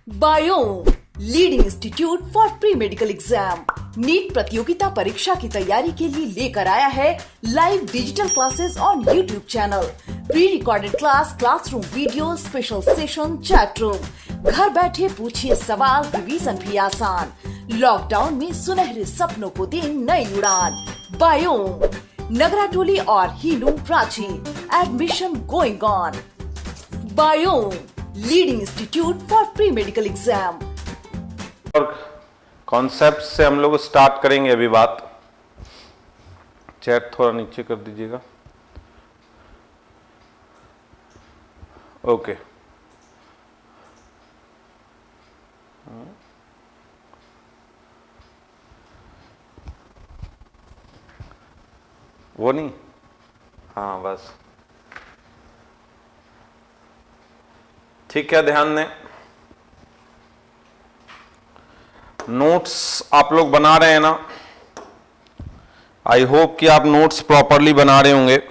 Biome leading institute for pre medical exam NEET प्रतियोगिता परीक्षा की तैयारी के लिए लेकर आया है live digital classes on YouTube channel, pre recorded class, classroom video, special session, chat room. घर बैठे पूछिए सवाल, रिवीजन भी आसान। लॉकडाउन में सुनहरे सपनों को दे नई उड़ान। बायोम नगराटोली और हीलू Ranchi, admission going on. Biome leading institute for pre medical exam. और कॉन्सेप्ट से हम लोग स्टार्ट करेंगे अभी बात। चैट थोड़ा नीचे कर दीजिएगा। ओके, वो नहीं, हाँ बस ठीक है। ध्यान दें, नोट्स आप लोग बना रहे हैं ना? आई होप कि आप नोट्स प्रॉपरली बना रहे होंगे।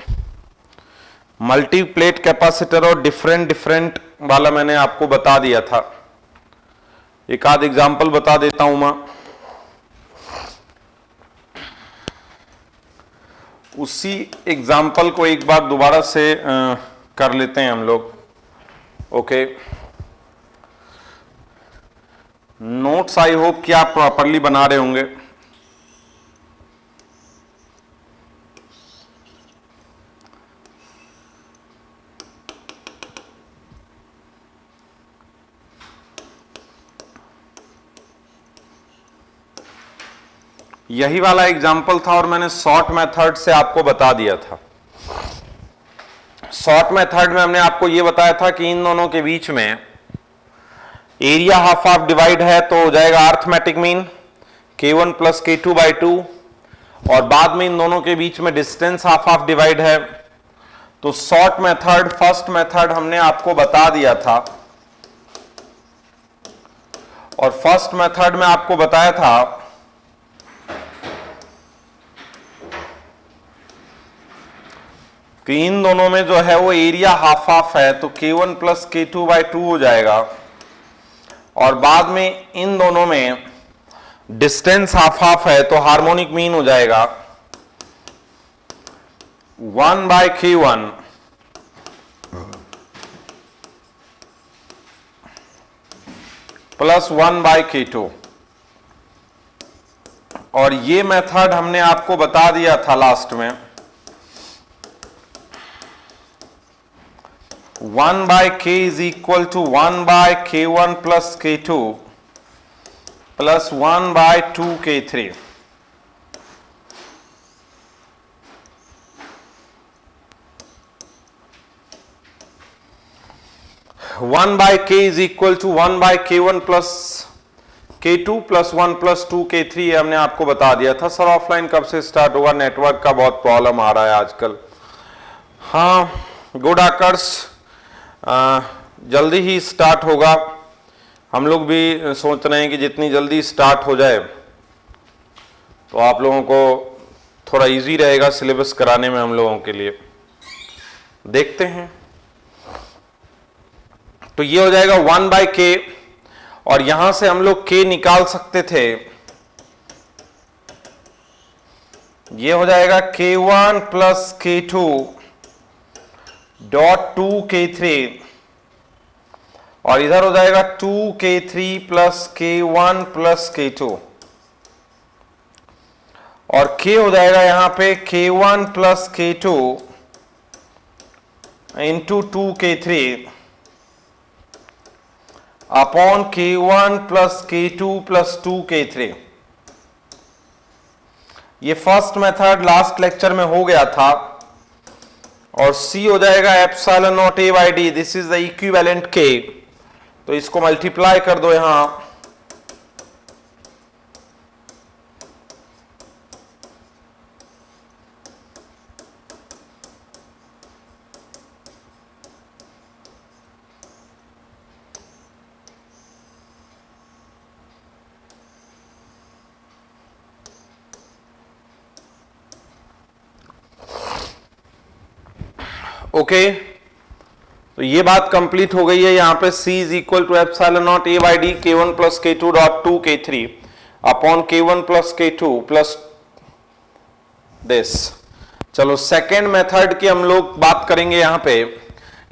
मल्टी प्लेट कैपेसिटर और डिफरेंट वाला मैंने आपको बता दिया था। एक आध एग्जांपल बता देता हूं मैं। उसी एग्जांपल को एक बार दोबारा से कर लेते हैं हम लोग। ओके, नोट्स आई होप कि आप प्रॉपरली बना रहे होंगे। यही वाला एग्जाम्पल था और मैंने शॉर्ट मेथड से आपको बता दिया था। शॉर्ट मेथड में हमने आपको यह बताया था कि इन दोनों के बीच में एरिया हाफ हाफ डिवाइड है तो हो जाएगा arithmetic mean K1 plus K2 by 2, और बाद में इन दोनों के बीच में डिस्टेंस हाफ हाफ डिवाइड है। तो शॉर्ट मेथड, फर्स्ट मेथड हमने आपको बता दिया था, और फर्स्ट मेथड में आपको बताया था कि इन दोनों में जो है वो एरिया हाफ हाफ है तो K1 प्लस K2 बाई 2 हो जाएगा, और बाद में इन दोनों में डिस्टेंस हाफ हाफ है तो हार्मोनिक मीन हो जाएगा 1 by K1 plus 1 bye K2। और ये मेथड हमने आपको बता दिया था लास्ट में, 1 by K is equal to 1 by K1 plus K2 plus 1 by 2 K3। 1 by K is equal to 1 by K1 plus K2 plus 1 plus 2 K3 हमने आपको बता दिया था। सर ऑफलाइन कब से स्टार्ट होगा? नेटवर्क का बहुत प्रॉब्लम आ रहा है आजकल। हाँ, गुड आकर्स, जल्दी ही स्टार्ट होगा। हम लोग भी सोच रहे हैं कि जितनी जल्दी स्टार्ट हो जाए तो आप लोगों को थोड़ा इजी रहेगा सिलेबस कराने में हम लोगों के लिए। देखते हैं, तो ये हो जाएगा 1 बाय K, और यहां से हम लोग K निकाल सकते थे। ये हो जाएगा K1 plus K2 dot 2 K3, और इधर हो जाएगा 2 K3 plus K1 plus K2, और K हो जाएगा यहां पे K1 plus K2 into 2 K3 upon K1 plus K2 plus 2 K3। ये फर्स्ट मेथड लास्ट लेक्चर में हो गया था, और C हो जाएगा epsilon naught A by D, this is the equivalent K। तो इसको मल्टीप्लाई कर दो यहां, ओके। तो ये बात कंप्लीट हो गई है। यहां पे C is equal to epsilon naught A by D K1 plus K2 dot 2 K3 upon K1 plus K2 plus this. चलो सेकेंड मेथड की हम लोग बात करेंगे। यहां पे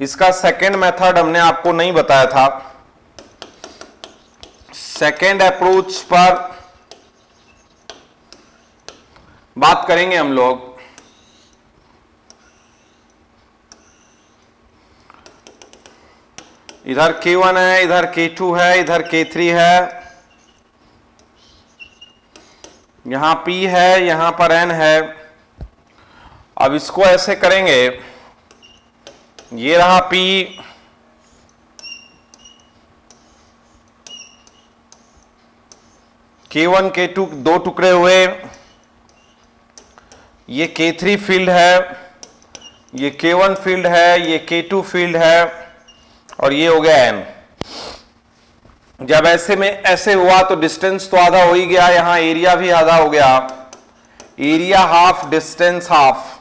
इसका सेकेंड मेथड हमने आपको नहीं बताया था। सेकेंड अप्रोच पर बात करेंगे हम लोग। इधर K1 है, इधर K2 है, इधर K3 है, यहां P है, यहां पर N है। अब इसको ऐसे करेंगे, ये रहा P, K1 K2 दो टुकड़े हुए, ये K3 फील्ड है, ये K1 फील्ड है, ये K2 फील्ड है और ये हो गया N। जब ऐसे में ऐसे हुआ तो डिस्टेंस तो आधा हो ही गया, यहां एरिया भी आधा हो गया, एरिया हाफ डिस्टेंस हाफ,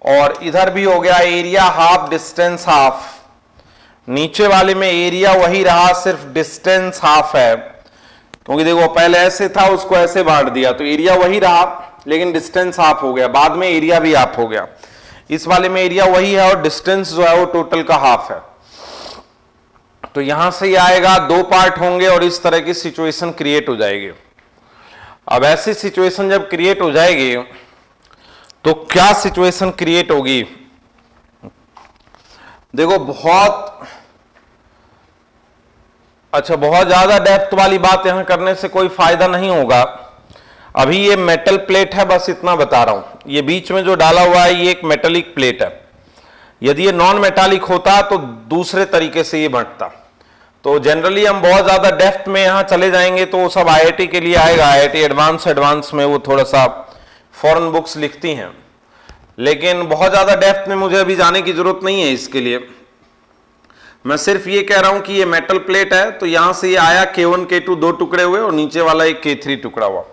और इधर भी हो गया एरिया हाफ डिस्टेंस हाफ। नीचे वाले में एरिया वही रहा, सिर्फ डिस्टेंस हाफ है, क्योंकि देखो पहले ऐसे था उसको ऐसे बांट दिया तो एरिया वही रहा लेकिन डिस्टेंस हाफ हो गया, बाद में एरिया भी हाफ हो गया। इस वाले में एरिया वही है और डिस्टेंस जो है वो टोटल का हाफ है। तो यहां से ही आएगा, दो पार्ट होंगे और इस तरह की सिचुएशन क्रिएट हो जाएगी। अब ऐसी सिचुएशन जब क्रिएट हो जाएगी तो क्या सिचुएशन क्रिएट होगी? देखो बहुत ज्यादा डेप्थ वाली बात यहां करने से कोई फायदा नहीं होगा। अभी ये मेटल प्लेट है, बस इतना बता रहा हूं। ये बीच में जो डाला हुआ है ये एक मेटालिक प्लेट है। यदि ये नॉन मेटालिक होता तो दूसरे तरीके से ये बढ़ता। तो जनरली हम बहुत ज्यादा डेप्थ में यहां चले जाएंगे तो वो सब IIT के लिए आएगा। IIT एडवांस में वो थोड़ा सा फॉरेन बुक्स लिखती हैं, लेकिन बहुत ज्यादा डेप्थ में मुझे अभी जाने की जरूरत नहीं है इसके लिए। मैं सिर्फ ये कह रहा हूं कि ये मेटल प्लेट है, तो यहां से ये आया K1 K2 दो टुकड़े हुए और नीचे वाला एक K3 टुकड़ा हुआ।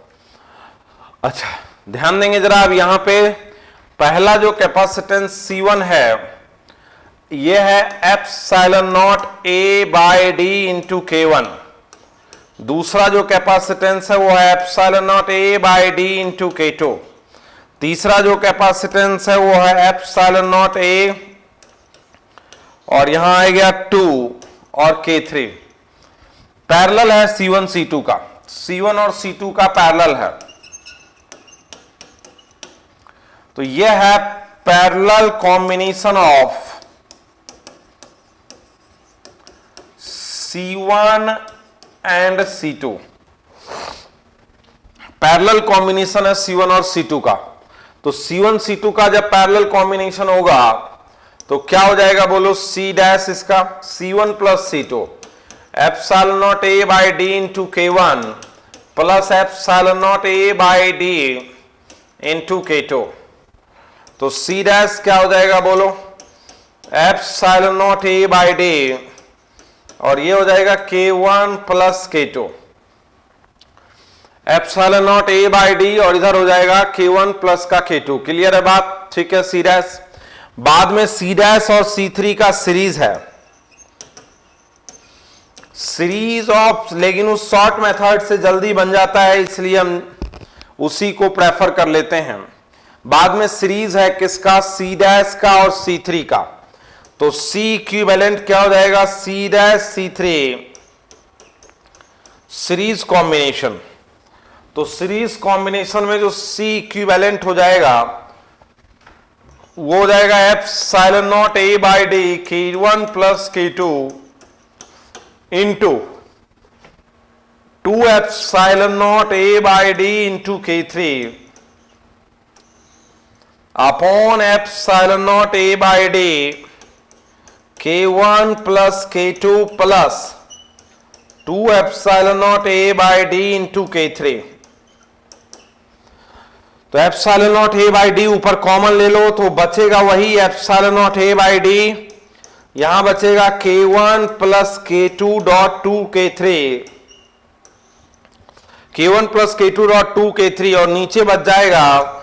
अच्छा ध्यान देंगे जरा। अब यहां पे पहला जो कैपेसिटेंस C1 है ये है epsilon naught A by D into K1। दूसरा जो कैपेसिटेंस है वो है epsilon naught A by D into K2। तीसरा जो कैपेसिटेंस है वो है एप्सिलॉन नॉट A और यहां आ गया 2 और K3। पैरेलल है C1 C2 का, C1 और C2 का पैरेलल है। तो यह है parallel combination of C1 and C2। Parallel combination है C1 और C2 का। तो C1 C2 का जब पैरेलल कॉम्बिनेशन होगा तो क्या हो जाएगा बोलो? C डैश इसका C1 plus C2 epsilon naught A by D into K1 plus epsilon naught A by D into K2। तो C डैश क्या हो जाएगा बोलो? Epsilon naught A by D और ये हो जाएगा K1 plus K2। Epsilon naught A by D और इधर हो जाएगा K1 प्लस का K2। क्लियर है बात? ठीक है। C डैश बाद में C डैश और C3 का सीरीज है, सीरीज ऑफ, लेकिन उस शॉर्ट मेथड से जल्दी बन जाता है इसलिए हम उसी को प्रेफर कर लेते हैं। बाद में सीरीज है किसका? C डैश का और C3 का। तो C इक्विवेलेंट क्या हो जाएगा? C dash C3 series combination. तो सीरीज कॉम्बिनेशन में जो C इक्विवेलेंट हो जाएगा वो हो जाएगा epsilon naught A by D K1 plus K2 into 2 epsilon naught A by D into K3 upon epsilon naught A by D K1 plus K2 plus 2 epsilon naught A by D into K3। तो epsilon naught A by D ऊपर common ले लो तो बचेगा वही epsilon naught A by D, यहां बचेगा K1 plus K2 dot 2 K3, K1 plus K2 dot 2 K3 और नीचे बच जाएगा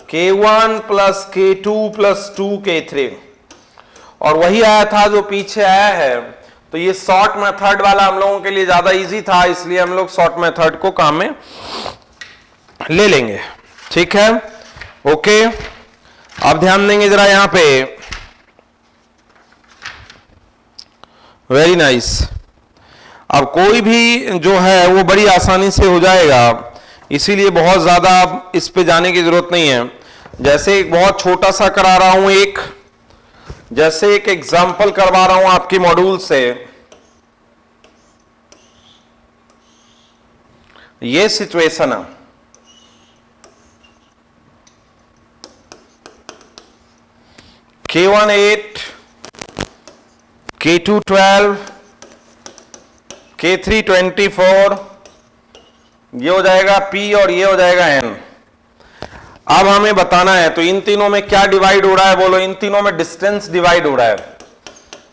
K1 plus K2 plus 2 K3। और वही आया था जो पीछे आया है। तो ये शॉर्ट मेथड वाला हम लोगों के लिए ज्यादा इजी था, इसलिए हम लोग शॉर्ट मेथड को काम में ले लेंगे। ठीक है, ओके। अब ध्यान देंगे जरा यहां पे, वेरी नाइस। अब कोई भी जो है वो बड़ी आसानी से हो जाएगा, इसीलिए बहुत ज्यादा इस पे जाने की जरूरत नहीं है। जैसे एक बहुत छोटा सा करा रहा हूं, जैसे एक एग्जाम्पल करवा रहा हूं आपके मॉड्यूल से। ये सिचुएशन है, K1 8, K2 12, K3 24, ये हो जाएगा P और ये हो जाएगा N। अब हमें बताना है तो इन तीनों में क्या डिवाइड हो रहा है, बोलो। इन तीनों में डिस्टेंस डिवाइड हो रहा है।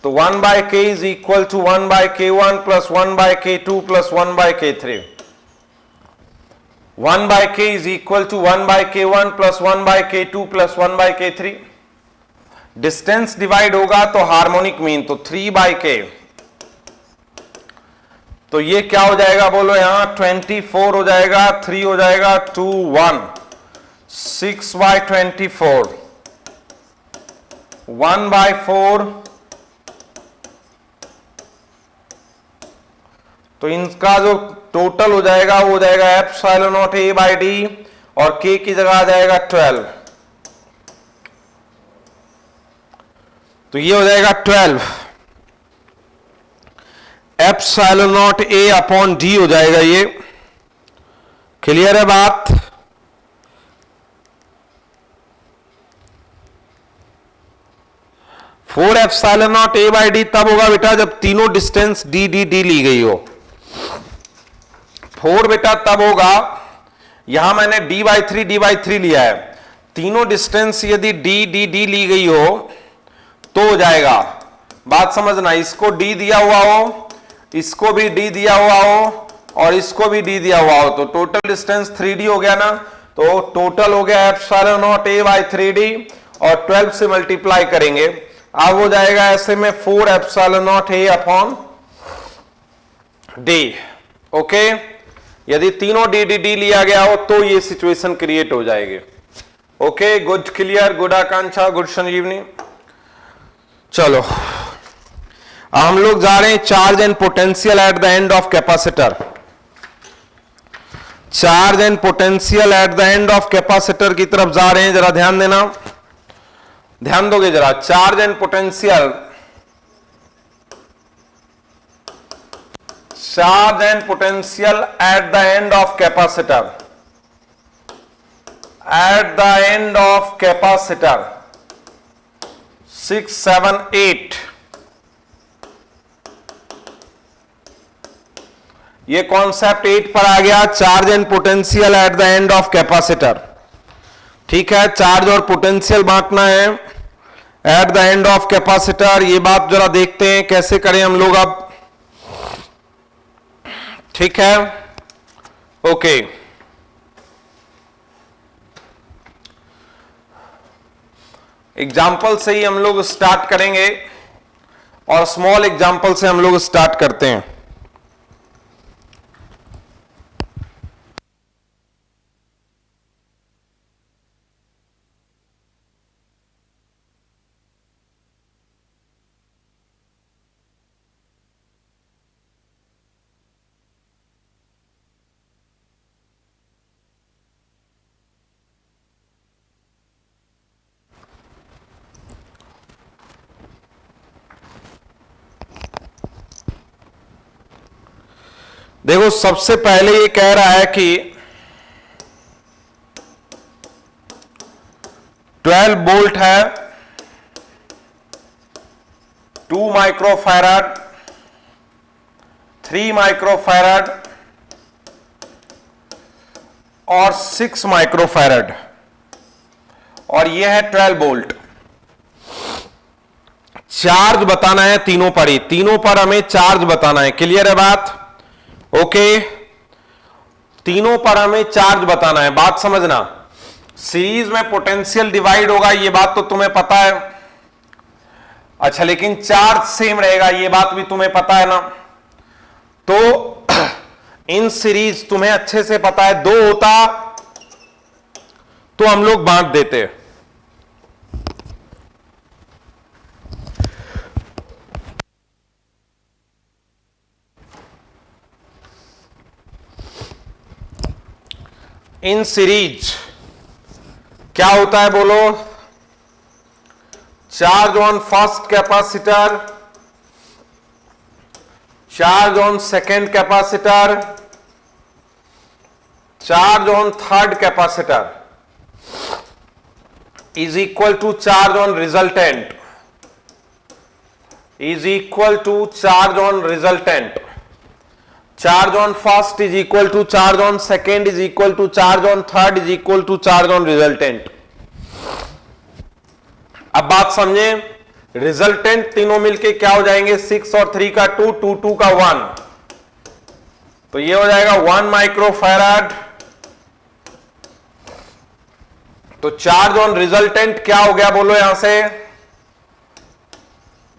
तो 1/k is equal to 1/k1 plus 1/k2 plus 1/k3। 1/k is equal to 1/k1 plus 1/k2 plus 1/k3। Distance divide होगा तो हार्मोनिक मीन, तो 3/k। तो ये क्या हो जाएगा, बोलो। यहां 24 हो जाएगा, 3 हो जाएगा, 2 1, 6/24, 1/4। तो इनका जो टोटल हो जाएगा वो हो जाएगा एप्सिलॉन नॉट a/d, और k की जगह आ जाएगा 12। तो ये हो जाएगा 12 epsilon naught a upon d हो जाएगा। ये क्लियर है बात? फोर एप्सिलॉन नॉट a/d तब होगा बेटा जब तीनों डिस्टेंस d d d ली गई हो। 4 बेटा तब होगा, यहां मैंने d/3 लिया है। तीनों डिस्टेंस यदि d d d ली गई हो तो हो जाएगा। बात समझना, इसको d दिया हुआ हो, इसको भी d दिया हुआ हो, और इसको भी d दिया हुआ हो, तो टोटल डिस्टेंस 3d हो गया ना। तो टोटल हो गया एप्सिलॉन नॉट a/3d, और 12 से मल्टीप्लाई करेंगे। अब हो जाएगा ऐसे में 4 epsilon naught a upon d। Okay, यदि तीनों d d d लिया गया हो तो ये सिचुएशन क्रिएट हो जाएगी। ओके, गुड, क्लियर, गुड आकांक्षा, गुड संजीवनी। चलो हम लोग जा रहे हैं charge and potential at the end of capacitor. Charge and potential at the end of capacitor की तरफ जा रहे हैं, जरा ध्यान देना, ध्यान दोगे जरा। Charge and potential, charge and potential at the end of capacitor, at the end of capacitor 6 7 8। ये कॉन्सेप्ट 8 पर आ गया, charge and potential at the end of capacitor. ठीक है, चार्ज और पोटेंशियल बांटना है at the end of capacitor. ये बात जरा देखते हैं कैसे करें हम लोग अब। ठीक है, ओके। एग्जाम्पल से ही हम लोग स्टार्ट करेंगे, और स्मॉल एग्जाम्पल से हम लोग स्टार्ट करते हैं। देखो, सबसे पहले ये कह रहा है कि 12 वोल्ट है, 2 माइक्रोफैराड, 3 माइक्रोफैराड और 6 माइक्रोफैराड, और ये है 12 वोल्ट। चार्ज बताना है तीनों पर ही, तीनों पर हमें चार्ज बताना है। क्लियर है बात? ओके, तीनों पर हमें चार्ज बताना है। बात समझना, सीरीज में पोटेंशियल डिवाइड होगा, ये बात तो तुम्हें पता है। अच्छा, लेकिन चार्ज सेम रहेगा, ये बात भी तुम्हें पता है ना। तो इन सीरीज तुम्हें अच्छे से पता है, दो होता तो हम लोग बांट देते। इन सीरीज क्या होता है बोलो? Charge on first capacitor, charge on second capacitor, charge on third capacitor is equal to charge on resultant, is equal to charge on resultant. Charge on first is equal to charge on second is equal to charge on third is equal to charge on resultant. अब बात समझे, resultant तीनों मिलके क्या हो जाएंगे? 6 और 3 का 2, 2, 2 का 1, तो ये हो जाएगा 1 माइक्रोफैराड। तो चार्ज ऑन रिजल्टेंट क्या हो गया बोलो? यहां से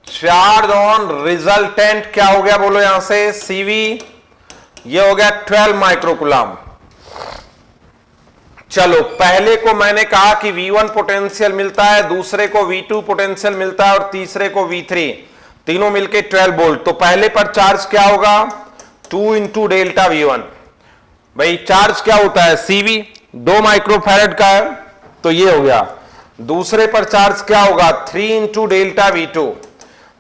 चार्ज ऑन रिजल्टेंट क्या हो गया बोलो? यहां से सीवी, ये हो गया 12 माइक्रोकुलाम। चलो, पहले को मैंने कहा कि V1 पोटेंशियल मिलता है, दूसरे को V2 पोटेंशियल मिलता है और तीसरे को V3, तीनों मिलके 12 वोल्ट। तो पहले पर चार्ज क्या होगा? 2 इंटू डेल्टा V1। भाई चार्ज क्या होता है? CV 2 माइक्रोफैराड का है, तो ये हो गया। दूसरे पर चार्ज क्या होगा? 3 इंटू डेल्टा V2।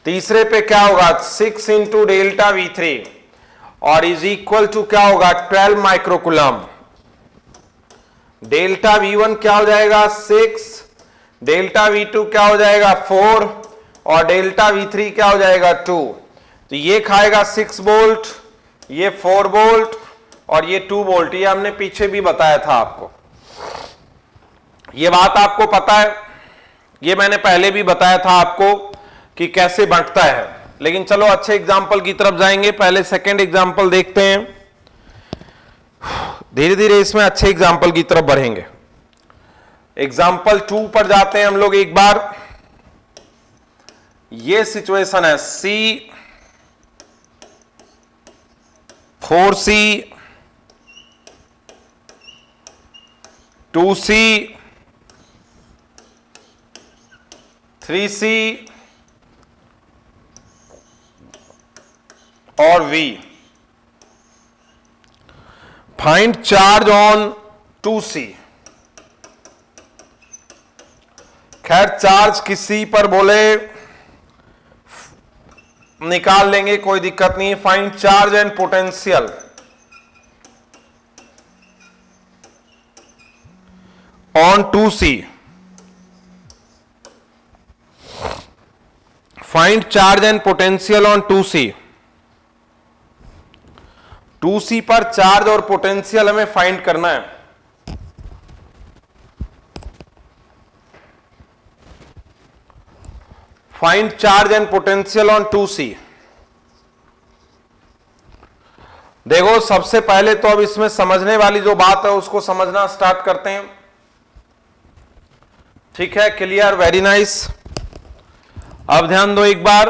तीसरे पे क्या होगा? 6 इंटू डेल्टा V3 और इज इक्वल टू क्या होगा? 12 माइक्रोकुलम। डेल्टा V1 क्या हो जाएगा? 6, डेल्टा V2 क्या हो जाएगा? 4 और डेल्टा V3 क्या हो जाएगा? 2। तो ये खाएगा 6 वोल्ट, ये 4 वोल्ट और ये 2 वोल्ट। ये हमने पीछे भी बताया था आपको, ये बात आपको पता है, ये मैंने पहले भी बताया था आपको कि कैसे बंटता है। लेकिन चलो अच्छे एग्जाम्पल की तरफ जाएंगे, पहले सेकंड एग्जाम्पल देखते हैं, धीरे धीरे इसमें अच्छे एग्जाम्पल की तरफ बढ़ेंगे। एग्जाम्पल 2 पर जाते हैं हम लोग एक बार। ये सिचुएशन है C 4C 2C 3C और V। Find charge on 2C। खैर चार्ज किसी पर बोले निकाल लेंगे, कोई दिक्कत नहीं। Find charge and potential on 2C। Find charge and potential on 2C। 2C पर चार्ज और पोटेंशियल हमें फाइंड करना है। Find charge and potential on 2C। देखो सबसे पहले तो अब इसमें समझने वाली जो बात है उसको समझना स्टार्ट करते हैं। ठीक है, क्लियर, वेरी नाइस। अब ध्यान दो एक बार,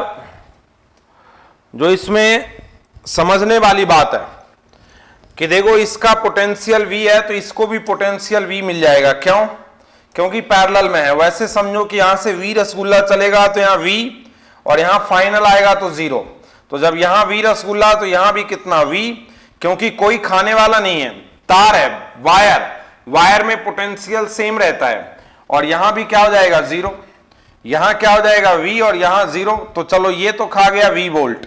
जो इसमें समझने वाली बात है कि देखो इसका पोटेंशियल V है तो इसको भी पोटेंशियल V मिल जाएगा। क्यों? क्योंकि पैरेलल में है। वैसे समझो कि यहां से V रसगुल्ला चलेगा तो यहां V और यहां फाइनल आएगा तो 0। तो जब यहां V रसगुल्ला तो यहां भी कितना V, क्योंकि कोई खाने वाला नहीं है, तार है, वायर, वायर में पोटेंशियल सेम रहता है। और यहां भी क्या हो जाएगा? 0। यहां क्या हो जाएगा? V और यहां 0। तो चलो ये तो खा गया V वोल्ट,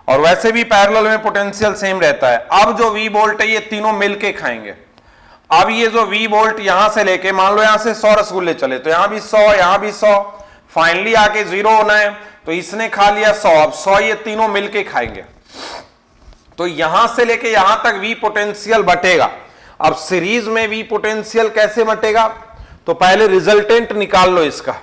और वैसे भी पैरेलल में पोटेंशियल सेम रहता है। अब जो V वोल्ट है ये तीनों मिलके खाएंगे। अब ये जो V वोल्ट यहां से लेके, मान लो यहां से 100 रसगुल्ले चले तो यहां भी 100, यहां भी 100, फाइनली आके 0 होना है। तो इसने खा लिया 100, अब 100 ये तीनों मिलके खाएंगे। तो यहां से लेके यहां तक V पोटेंशियल बटेगा। अब सीरीज में V पोटेंशियल कैसे बटेगा? तो पहले रिजल्टेंट निकाल लो इसका।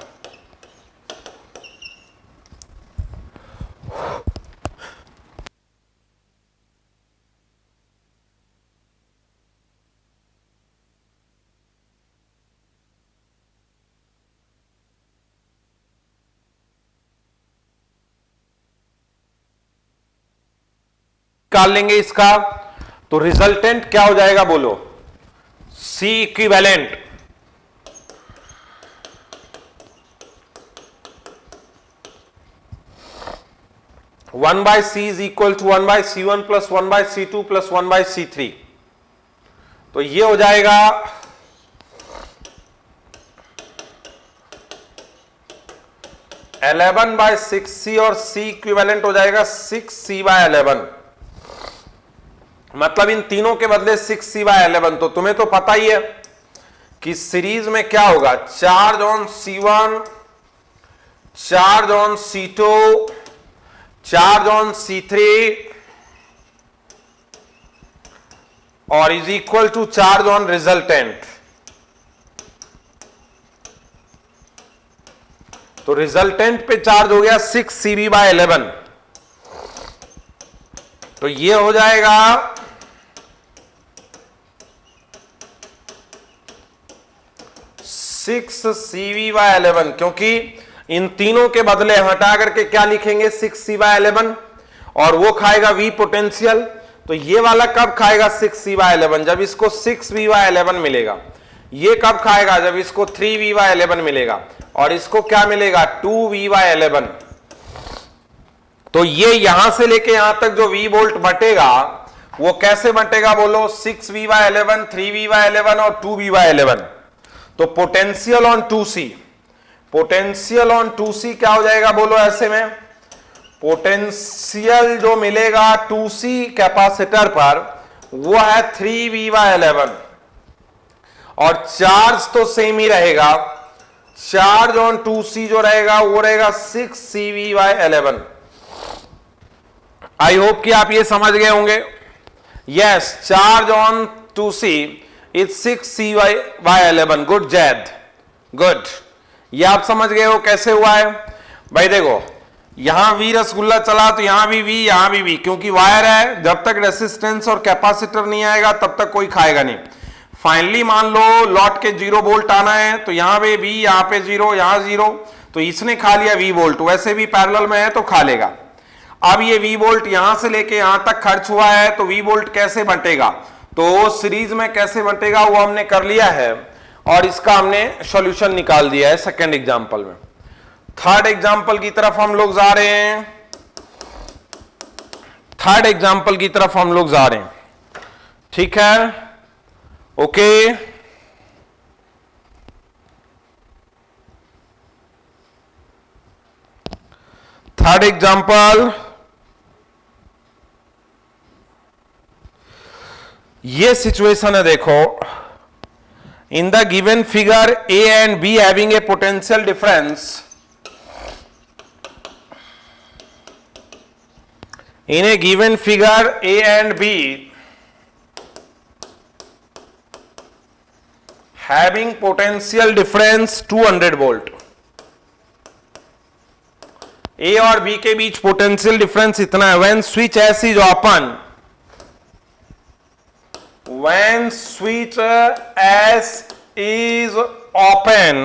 निकाल लेंगे इसका, तो रिजल्टेंट क्या हो जाएगा बोलो, C equivalent. One by C is equal to 1/C1 plus 1/C2 plus 1/C3, तो ये हो जाएगा 11/6C और C इक्विवेलेंट हो जाएगा 6C/11, मतलब इन तीनों के बदले 6C/11। तो तुम्हें तो पता ही है कि सीरीज में क्या होगा, charge on C1, charge on C2, charge on C3 और is equal to charge on resultant. तो रिजल्टेंट पे चार्ज हो गया 6CB/11, तो ये हो जाएगा 6CB/11, क्योंकि इन तीनों के बदले हटा करके क्या लिखेंगे 6C/11, और वो खाएगा V पोटेंशियल। तो ये वाला कब खाएगा 6C/11, जब इसको 6V/11 मिलेगा। ये कब खाएगा, जब इसको 3V/11 मिलेगा, और इसको क्या मिलेगा 2V/11। तो ये यहां से लेके यहां तक जो V वोल्ट बटेगा वो कैसे बटेगा बोलो, 6V/11, 3V/11 और 2V/11। तो potential on 2C, potential on 2C क्या हो जाएगा बोलो, ऐसे में पोटेंशियल जो मिलेगा 2C कैपेसिटर पर वो है 3V/11, और चार्ज तो सेम ही रहेगा, चार्ज ऑन 2C जो रहेगा वो रहेगा 6CV/11। आई होप कि आप ये समझ गए होंगे। Yes, charge on 2C is 6CV/11। Good Zaid, good. ये आप समझ गए हो कैसे हुआ है भाई। देखो यहां V रसगुल्ला चला तो यहां भी V, यहां भी V, क्योंकि वायर है, जब तक रेसिस्टेंस और कैपेसिटर नहीं आएगा तब तक कोई खाएगा नहीं। फाइनली मान लो लौट के 0 वोल्ट आना है, तो यहां पे V, यहां पे 0, यहां 0, तो इसने खा लिया V वोल्ट, वैसे भी पैरेलल में है तो खा लेगा। अब ये V वोल्ट यहां से लेके यहां तक खर्च हुआ है, तो V वोल्ट कैसे बंटेगा, तो सीरीज में कैसे बंटेगा वो हमने कर लिया है, और इसका हमने सॉल्यूशन निकाल दिया है सेकंड एग्जांपल में। थर्ड एग्जांपल की तरफ हम लोग जा रहे हैं, थर्ड एग्जांपल की तरफ हम लोग जा रहे हैं, ठीक है, ओके। थर्ड एग्जांपल, ये सिचुएशन है, देखो, in the given figure A and B having a potential difference, in a given figure A and B having potential difference 200 volt, A और B के बीच पोटेंशियल डिफरेंस इतना है। when switch S is open, when switch S is open,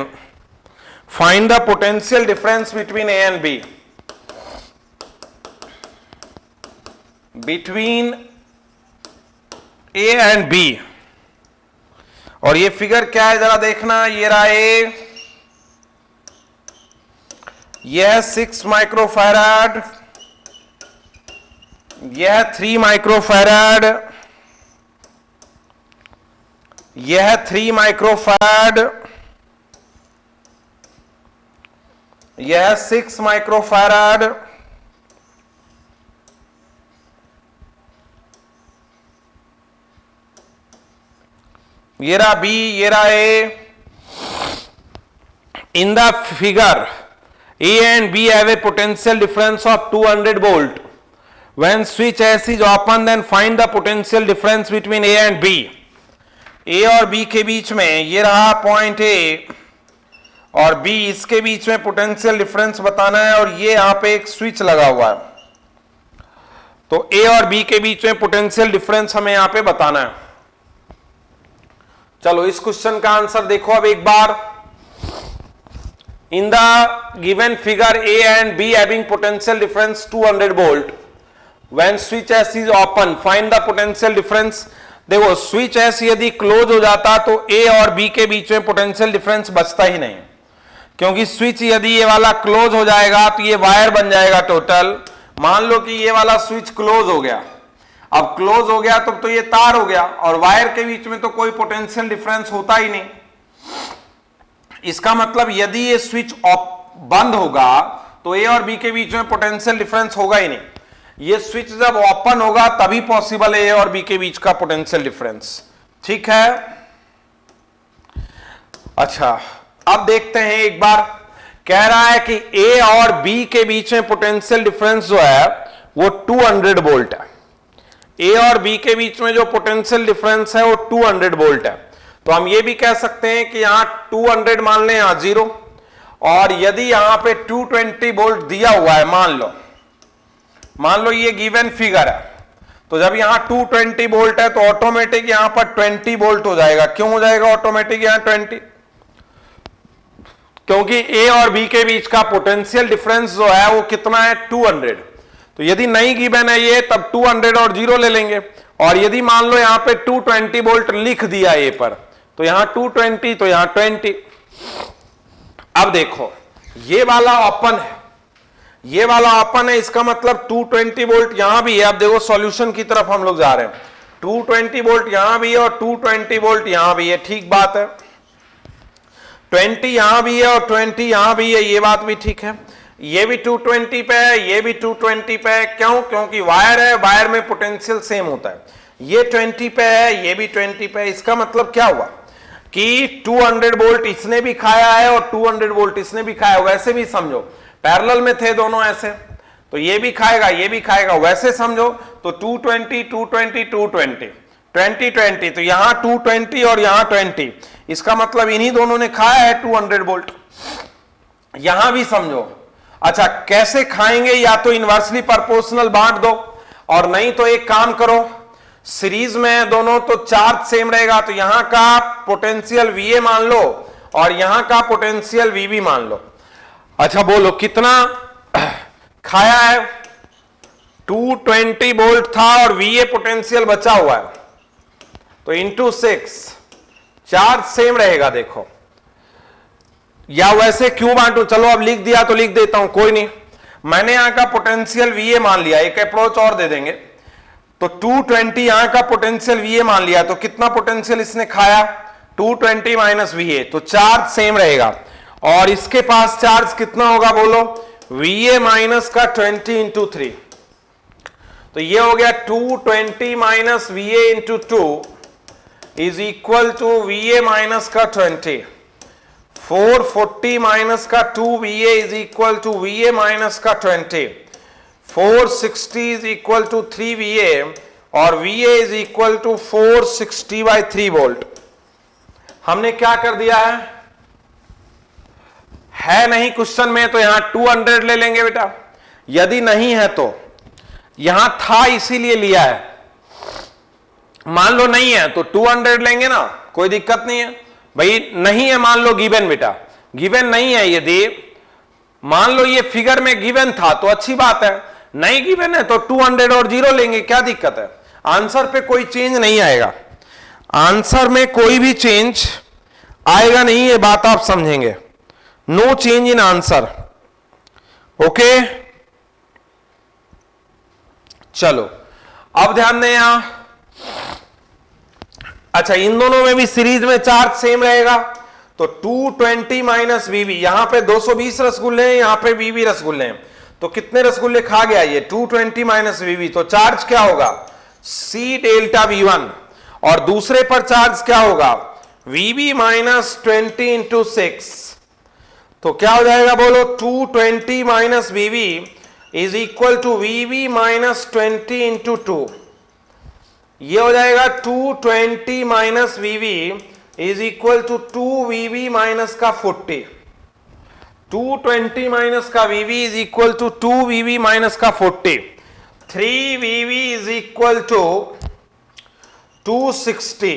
find the potential difference between A and B, between A and B। और ये figure क्या है जरा देखना, ये रहा A, यह 6 माइक्रोफैराड, यह 3 माइक्रोफैराड, यह 3 माइक्रोफैराड, यह 6 माइक्रोफैराड, ये रहा B, ये रहा A। In the figure A and B have a potential difference of 200 volt. When switch S is open, then find the potential difference between A and B. A और B के बीच में ये रहा point A, और B इसके बीच में potential difference बताना है, और ये यहां पे एक स्विच लगा हुआ है, तो A और B के बीच में पोटेंशियल डिफरेंस हमें यहां पे बताना है। चलो इस क्वेश्चन का आंसर देखो अब एक बार। In the given figure A and B having potential difference 200 volt, when switch S is open find the potential difference. देखो स्विच एस यदि क्लोज हो जाता तो ए और बी के बीच में पोटेंशियल डिफरेंस बचता ही नहीं, क्योंकि स्विच यदि ये वाला क्लोज हो जाएगा तो ये वायर बन जाएगा टोटल। मान लो कि ये वाला स्विच क्लोज हो गया, अब क्लोज हो गया तो ये तार हो गया और वायर के बीच में तो कोई पोटेंशियल डिफरेंस होता ही नहीं। इसका मतलब यदि ये स्विच बंद होगा तो ए और बी के बीच में पोटेंशियल डिफरेंस होगा ही नहीं। ये स्विच जब ओपन होगा तभी पॉसिबल है ए और बी के बीच का पोटेंशियल डिफरेंस। ठीक है, अच्छा अब देखते हैं एक बार। कह रहा है कि ए और बी के बीच में पोटेंशियल डिफरेंस जो है वो 200 वोल्ट है। ए और बी के बीच में जो पोटेंशियल डिफरेंस है वो 200 वोल्ट है। तो हम ये भी कह सकते हैं कि यहां 200 मान लें, यहां 0, और यदि यहां पे 220 वोल्ट दिया हुआ है, मान लो ये गिवन फिगर है, तो जब यहां 220 वोल्ट है तो ऑटोमेटिक यहां पर 20 वोल्ट हो जाएगा। क्यों हो जाएगा ऑटोमेटिक यहां 20? क्योंकि ए और बी के बीच का पोटेंशियल डिफरेंस जो है वो कितना है 200। तो यदि नहीं गिवन है ये, तब 200 और 0 ले लेंगे। और यदि मान लो यहां पे 220 वोल्ट लिख दिया ए पर, तो यहां 220 तो यहां 20। अब देखो ये वाला ओपन है, ये वाला ओपन है, इसका मतलब 220 वोल्ट यहां भी है। अब देखो सॉल्यूशन की तरफ हम लोग जा रहे हैं, 220 वोल्ट यहां भी है और 220 वोल्ट यहां भी है। ठीक बात है, 20 यहां भी है और 20 यहां भी है, ये बात भी ठीक है। ये भी 220 पे है, ये भी 220 पे है। क्यों? क्योंकि वायर है, वायर में पोटेंशियल सेम होता है। ये 20 पे है, ये भी 20 पे है। इसका मतलब क्या हुआ कि 200 वोल्ट इसने भी खाया है और 200 वोल्ट इसने भी खाया। वैसे भी समझो पैरेलल में थे दोनों ऐसे, तो ये भी खाएगा ये भी खाएगा। वैसे समझो तो 220 220 220 20 20, तो यहां 220 और यहां 20, इसका मतलब इन्हीं दोनों ने खाया है 200 वोल्ट। यहां भी समझो। अच्छा कैसे खाएंगे? या तो इनवर्सली प्रोपोर्शनल बांट दो, और नहीं तो एक काम करो, सीरीज में दोनों तो चार्ज सेम रहेगा, तो यहां का पोटेंशियल VA मान लो और यहां का पोटेंशियल VB मान लो। अच्छा बोलो कितना खाया है? 220 वोल्ट था और VA पोटेंशियल बचा हुआ है, तो इंटू 6, चार्ज सेम रहेगा। देखो, या वैसे क्यों बांटू? चलो अब लिख दिया तो लिख देता हूं, कोई नहीं। मैंने यहां का पोटेंशियल VA मान लिया, एक अप्रोच और दे देंगे। तो 220 यहां का पोटेंशियल VA मान लिया, तो कितना पोटेंशियल इसने खाया? 220 माइनस VA, तो चार्ज सेम रहेगा। और इसके पास चार्ज कितना होगा बोलो? VA माइनस का 20 इंटू 3, तो ये हो गया 220 minus VA into 2 is equal to VA minus का 20। 440 माइनस का 2VA is equal to VA minus का 20। 460 इज इक्वल टू 3VA और VA is equal to 460/3 volt. हमने क्या कर दिया है नहीं क्वेश्चन में, तो यहां 200 ले लेंगे बेटा। यदि नहीं है तो यहां था इसीलिए लिया है। मान लो नहीं है तो 200 लेंगे ना, कोई दिक्कत नहीं है भाई। नहीं है मान लो गिवन बेटा, गिवन नहीं है। यदि मान लो ये फिगर में गिवन था तो अच्छी बात है, नहीं गिवन है तो 200 और 0 लेंगे, क्या दिक्कत है? आंसर पे कोई चेंज नहीं आएगा, आंसर में कोई भी चेंज आएगा नहीं, ये बात आप समझेंगे। No change in answer, okay. चलो अब ध्यान दें यहां। अच्छा इन दोनों में भी सीरीज में चार्ज सेम रहेगा, तो 220 माइनस VB, यहां पे 220 रसगुल्ले हैं, यहां पे VB रसगुल्ले हैं, तो कितने रसगुल्ले खा गया ये? 220 माइनस VB, तो चार्ज क्या होगा? C delta V1। और दूसरे पर चार्ज क्या होगा? VB माइनस 20 इंटू 6, तो क्या हो जाएगा बोलो? 220 minus VB is equal to VB minus 20 into 2। ये हो जाएगा 220 minus VB is equal to 2VB minus का 40। 220 माइनस का VB is equal to 2VB minus का 40। 3VB इज इक्वल टू 260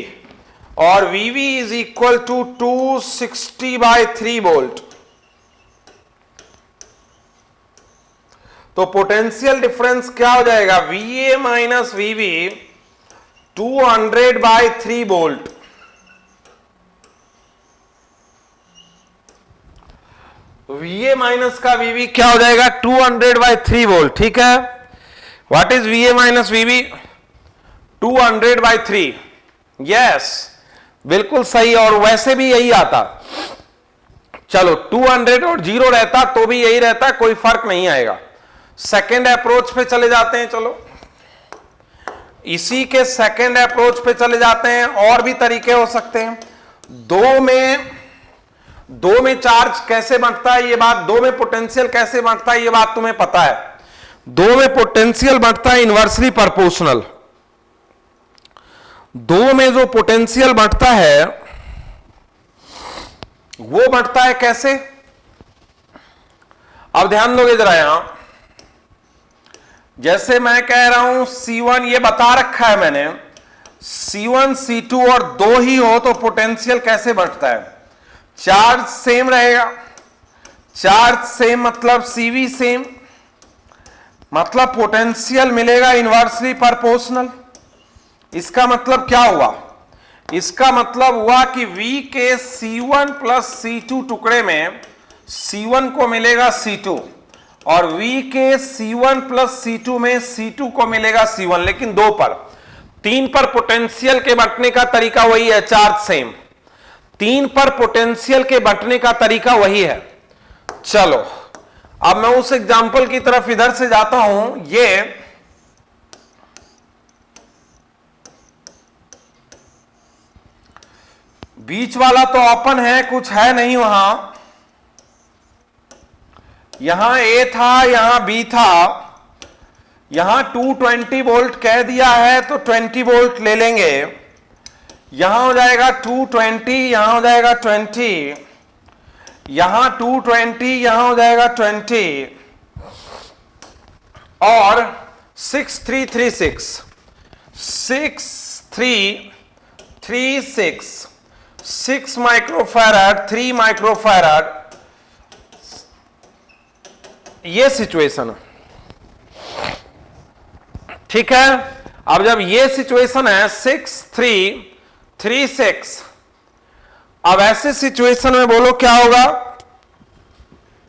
और VB is equal to 260/3 volt. तो potential difference क्या हो जाएगा, VA minus VB 200/3 volt. VA minus का VB क्या हो जाएगा, 200/3 वोल्ट। ठीक है, what is VA minus VB, 200/3। Yes, बिल्कुल सही, और वैसे भी यही आता। चलो 200 और 0 रहता तो भी यही रहता, कोई फर्क नहीं आएगा। सेकेंड अप्रोच पे चले जाते हैं, चलो इसी के सेकेंड अप्रोच पे चले जाते हैं। और भी तरीके हो सकते हैं। दो में चार्ज कैसे बढ़ता है ये बात, दो में पोटेंशियल कैसे बढ़ता है ये बात तुम्हें पता है। दो में पोटेंशियल बढ़ता है इनवर्सली प्रोपोर्शनल। दो में जो पोटेंशियल बढ़ता है वो बढ़ता है कैसे, अब ध्यान दोगे जरा यहां। जैसे मैं कह रहा हूं C1, ये बता रखा है मैंने, C1 C2 और दो ही हो तो पोटेंशियल कैसे बढ़ता है, चार्ज सेम रहेगा। चार्ज सेम मतलब CV सेम, मतलब पोटेंशियल मिलेगा इनवर्सली प्रोपोर्शनल। इसका मतलब क्या हुआ, इसका मतलब हुआ कि V के C1 प्लस C2 टुकड़े में C1 को मिलेगा C2, और V के C1 प्लस C2 में C2 को मिलेगा C1, लेकिन दो पर। तीन पर पोटेंशियल के बंटने का तरीका वही है, चार्ज सेम। तीन पर पोटेंशियल के बंटने का तरीका वही है। चलो अब मैं उस एग्जांपल की तरफ इधर से जाता हूं। ये बीच वाला तो ओपन है, कुछ है नहीं वहां। यहां A था, यहां B था, यहां 220 वोल्ट कह दिया है तो 20 वोल्ट ले लेंगे। यहां हो जाएगा 220, यहां हो जाएगा 20, यहां 220, यहां हो जाएगा 20, और 6336 6336 6 माइक्रोफैराड 3 माइक्रोफैराड, ये सिचुएशन है। ठीक है, अब जब ये सिचुएशन है 6336, अब ऐसे सिचुएशन में बोलो क्या होगा,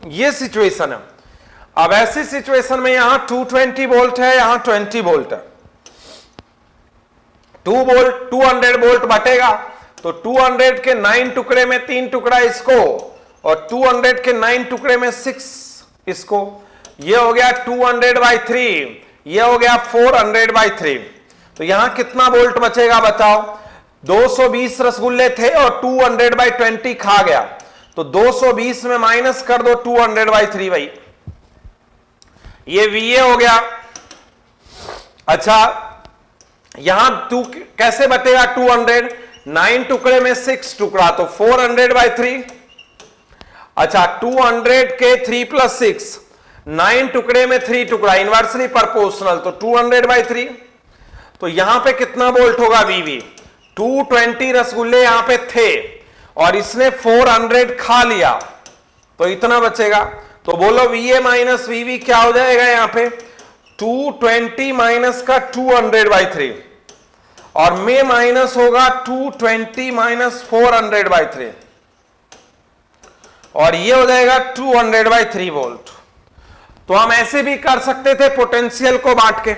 ये सिचुएशन है। अब ऐसी सिचुएशन में यहां 220 वोल्ट है, यहां 20 वोल्ट है। 200 वोल्ट बटेगा तो 200 के 9 टुकड़े में 3 टुकड़ा इसको, और 200 के 9 टुकड़े में 6 इसको। ये हो गया 200/3, ये हो गया 400/3। तो यहां कितना वोल्ट बचेगा बताओ, 220 रसगुल्ले थे और 200/20 खा गया, तो 220 में माइनस कर दो 200/3 भाई, ये VA हो गया। अच्छा यहां कैसे बतेगा 200, 9 टुकड़े में 6 टुकड़ा तो 400/3। अच्छा 200 के 3 + 6, 9 टुकड़े में 3 टुकड़ा, इनवर्सली प्रोपोर्शनल तो 200/3। तो यहां पे कितना वोल्ट होगा VB, 220 रसगुल्ले यहां पे थे और इसने 400 खा लिया तो इतना बचेगा। तो बोलो VA माइनस VB क्या हो जाएगा, यहां पे 220 माइनस का 200/3, और में माइनस होगा 220 माइनस 400/3, और ये हो जाएगा 200/3 वोल्ट। तो हम ऐसे भी कर सकते थे पोटेंशियल को बांट के।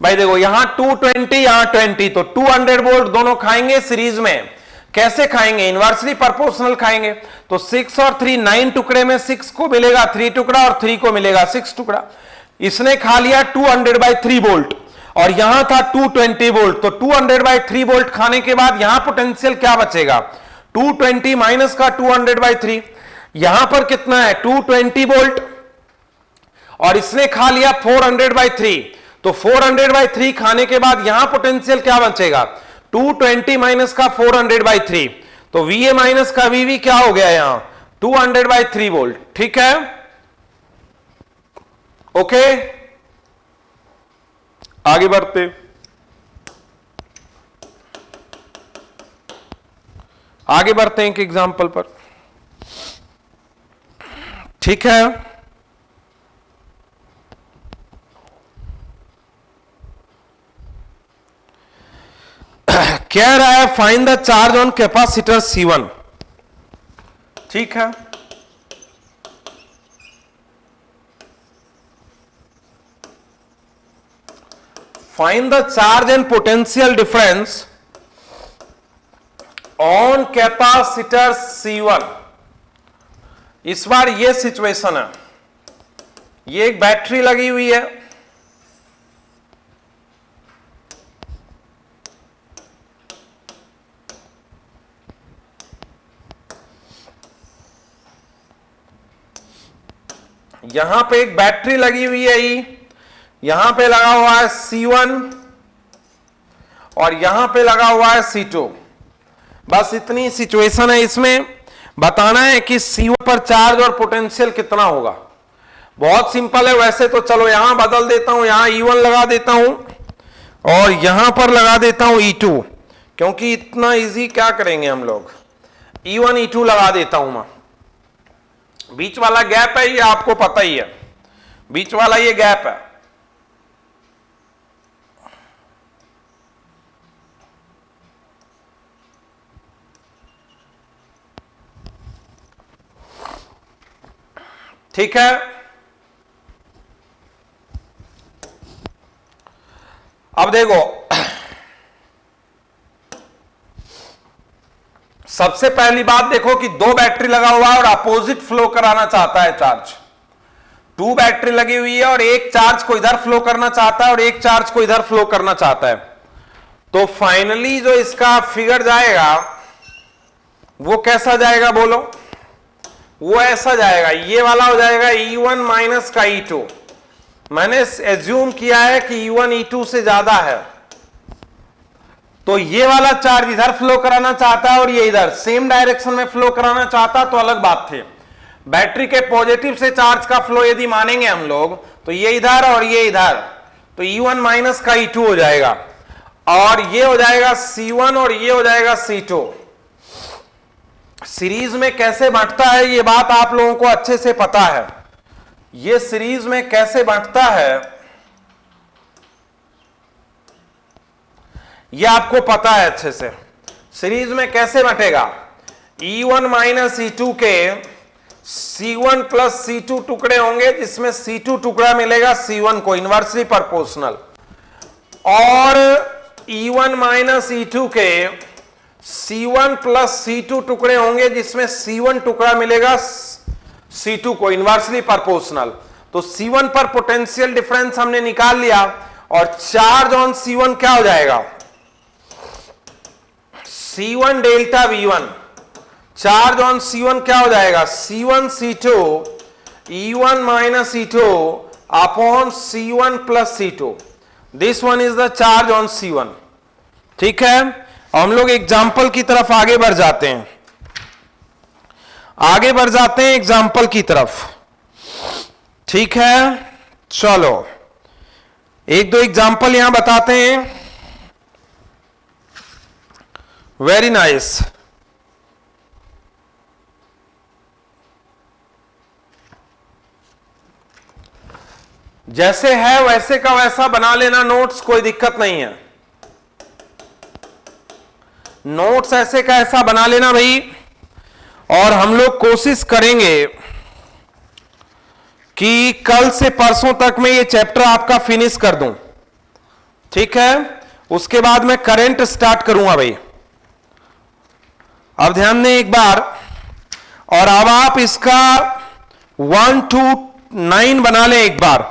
भाई देखो यहां 220 यहां 20, तो 200 वोल्ट दोनों खाएंगे सीरीज में। कैसे खाएंगे, इनवर्सली प्रोपोर्शनल खाएंगे। तो 6 और 3, 9 टुकड़े में 6 को मिलेगा 3 टुकड़ा और 3 को मिलेगा 6 टुकड़ा। इसने खा लिया 200/3 वोल्ट और यहां था 220 वोल्ट, तो 200/3 वोल्ट खाने के बाद यहां पोटेंशियल क्या बचेगा, 220 माइनस का 200/3। यहां पर कितना है 220 वोल्ट और इसने खा लिया 400/3, तो 400/3 खाने के बाद यहां पोटेंशियल क्या बचेगा, 220 माइनस का 400/3, तो VA माइनस का VB क्या हो गया यहां 200/3 वोल्ट। ठीक है, ओके आगे बढ़ते, आगे बढ़ते हैं एक एग्जांपल पर। ठीक है, कह रहा है find the charge on capacitor C1। ठीक है, find the charge and potential difference on capacitor C1। इस बार ये सिचुएशन है, ये एक बैटरी लगी हुई है, यहां पे एक बैटरी लगी हुई है, यहां पे लगा हुआ है C1 और यहां पे लगा हुआ है C2। बस इतनी सिचुएशन है, इसमें बताना है कि C1 पर चार्ज और पोटेंशियल कितना होगा। बहुत सिंपल है वैसे तो, चलो यहां बदल देता हूं, यहां E1 लगा देता हूं और यहां पर लगा देता हूं E2, क्योंकि इतना इजी क्या करेंगे हम लोग, E1 E2 लगा देता हूं मैं। बीच वाला गैप है ये आपको पता ही है, बीच वाला ये गैप है। ठीक है, अब देखो सबसे पहली बात देखो कि दो बैटरी लगा हुआ है और अपोजिट फ्लो कराना चाहता है चार्ज। 2 बैटरी लगी हुई है और एक चार्ज को इधर फ्लो करना चाहता है और एक चार्ज को इधर फ्लो करना चाहता है। तो फाइनली जो इसका फिगर जाएगा वो कैसा जाएगा बोलो, वो ऐसा जाएगा, ये वाला हो जाएगा E1 माइनस का E2। मैंने एज्यूम किया है कि E1 E2 से ज्यादा है, तो ये वाला चार्ज इधर फ्लो कराना चाहता है और ये इधर सेम डायरेक्शन में फ्लो कराना चाहता तो अलग बात थी। बैटरी के पॉजिटिव से चार्ज का फ्लो यदि मानेंगे हम लोग तो ये इधर और ये इधर, तो E1 माइनस का E2 हो जाएगा और ये हो जाएगा C1 और ये हो जाएगा C2। सीरीज में कैसे बांटता है ये बात आप लोगों को अच्छे से पता है, ये सीरीज में कैसे बांटता है ये आपको पता है अच्छे से। सीरीज में कैसे बटेगा, E1 माइनस E2 के C1 प्लस C2 टुकड़े होंगे, जिसमें C2 टुकड़ा मिलेगा C1 को, इनवर्सली प्रोपोर्शनल, और E1 माइनस E2 के C1 प्लस C2 टुकड़े होंगे, जिसमें C1 टुकड़ा मिलेगा C2 को, इनवर्सली प्रोपोर्शनल। तो C1 पर पोटेंशियल डिफरेंस हमने निकाल लिया और चार्ज ऑन C1 क्या हो जाएगा, C1 delta V1। Charge on C1 क्या हो जाएगा, C1 C2 E1 minus E2 upon C1 plus C2। This one is the charge on C1। ठीक है, हम लोग एग्जाम्पल की तरफ आगे बढ़ जाते हैं, आगे बढ़ जाते हैं एग्जाम्पल की तरफ। ठीक है, चलो एक दो एग्जाम्पल यहां बताते हैं। Very nice. जैसे है वैसे का वैसा बना लेना नोट्स, कोई दिक्कत नहीं है। नोट्स ऐसे का ऐसा बना लेना भाई, और हम लोग कोशिश करेंगे कि कल से परसों तक में ये चैप्टर आपका फिनिश कर दूं। ठीक है, उसके बाद मैं करंट स्टार्ट करूंगा भाई। अब ध्यान दें एक बार, और अब आप इसका 1 to 9 बना लें एक बार,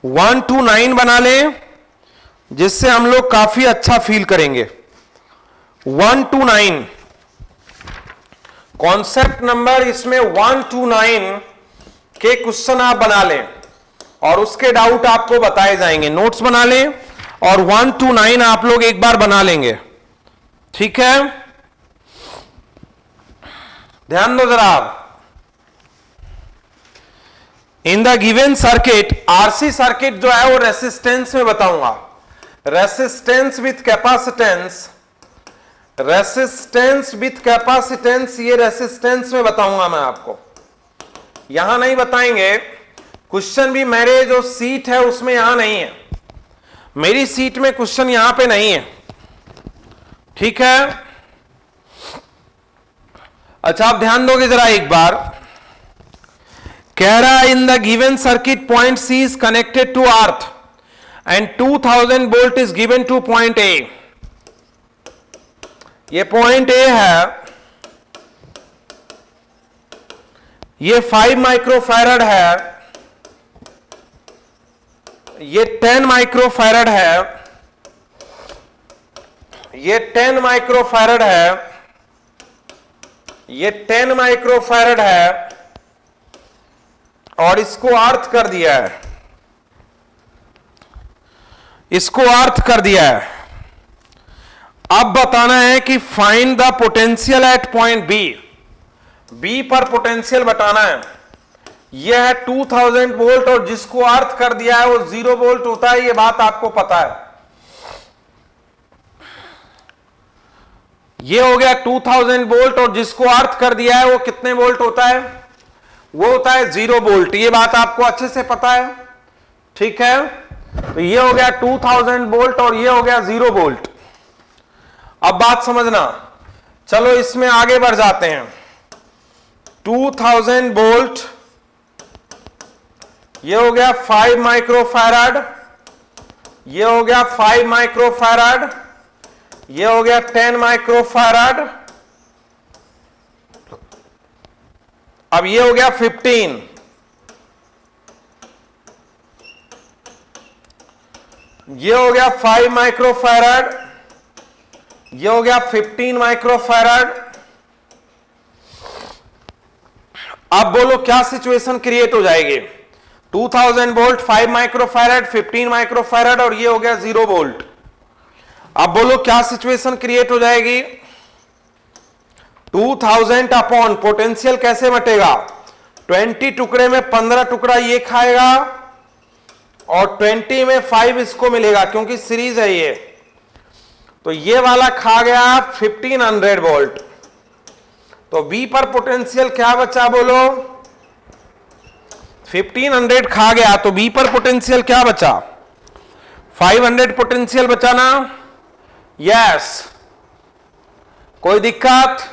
1 to 9 बना लें, जिससे हम लोग काफी अच्छा फील करेंगे। 1 to 9 कॉन्सेप्ट नंबर, इसमें 1 to 9 के क्वेश्चन आप बना लें और उसके डाउट आपको बताए जाएंगे। नोट्स बना लें और 1 to 9 आप लोग एक बार बना लेंगे। ठीक है, ध्यान दो जरा। इन the given circuit, RC circuit जो है वो रेसिस्टेंस में बताऊंगा, resistance with capacitance, resistance with capacitance, ये रेसिस्टेंस में बताऊंगा मैं आपको, यहां नहीं बताएंगे। क्वेश्चन भी मेरे जो सीट है उसमें यहां नहीं है, मेरी सीट में क्वेश्चन यहां पे नहीं है। ठीक है। अच्छा आप ध्यान दोगे जरा एक बार, कह रहा है in the given circuit point C is connected to earth and 2000 volt is given to point A. ये पॉइंट ए है, ये 5 माइक्रोफैरड है, ये 10 माइक्रोफैरड है, ये 10 माइक्रोफैरड है, ये 10 माइक्रोफैरड है, और इसको अर्थ कर दिया है, इसको अर्थ कर दिया है। अब बताना है कि find the potential at point B. B पर पोटेंशियल बताना है। यह है 2000 वोल्ट और जिसको अर्थ कर दिया है वो 0 वोल्ट होता है, ये बात आपको पता है। ये हो गया 2000 वोल्ट और जिसको अर्थ कर दिया है वो कितने वोल्ट होता है? वो होता है 0 वोल्ट। ये बात आपको अच्छे से पता है, ठीक है। तो ये हो गया 2000 वोल्ट और ये हो गया 0 वोल्ट। अब बात समझना, चलो इसमें आगे बढ़ जाते हैं। 2000 वोल्ट, ये हो गया 5 माइक्रोफैराड, ये हो गया 5 माइक्रोफैराड, ये हो गया 10 माइक्रोफैराड, अब ये हो गया 15, ये हो गया 5 माइक्रोफैराड, ये हो गया 15 माइक्रोफैराड। अब बोलो क्या सिचुएशन क्रिएट हो जाएगी? 2000 वोल्ट, 5 माइक्रोफैराड, 15 माइक्रोफैराड और ये हो गया 0 वोल्ट। अब बोलो क्या सिचुएशन क्रिएट हो जाएगी? 2000 अपॉन पोटेंशियल कैसे बटेगा? 20 टुकड़े में 15 टुकड़ा ये खाएगा और 20 में 5 इसको मिलेगा क्योंकि सीरीज है ये। तो ये वाला खा गया 1500 वोल्ट। तो बी पर पोटेंशियल क्या बचा बोलो? 1500 खा गया तो बी पर पोटेंशियल क्या बचा? 500 पोटेंशियल बचा ना? यस। कोई दिक्कत?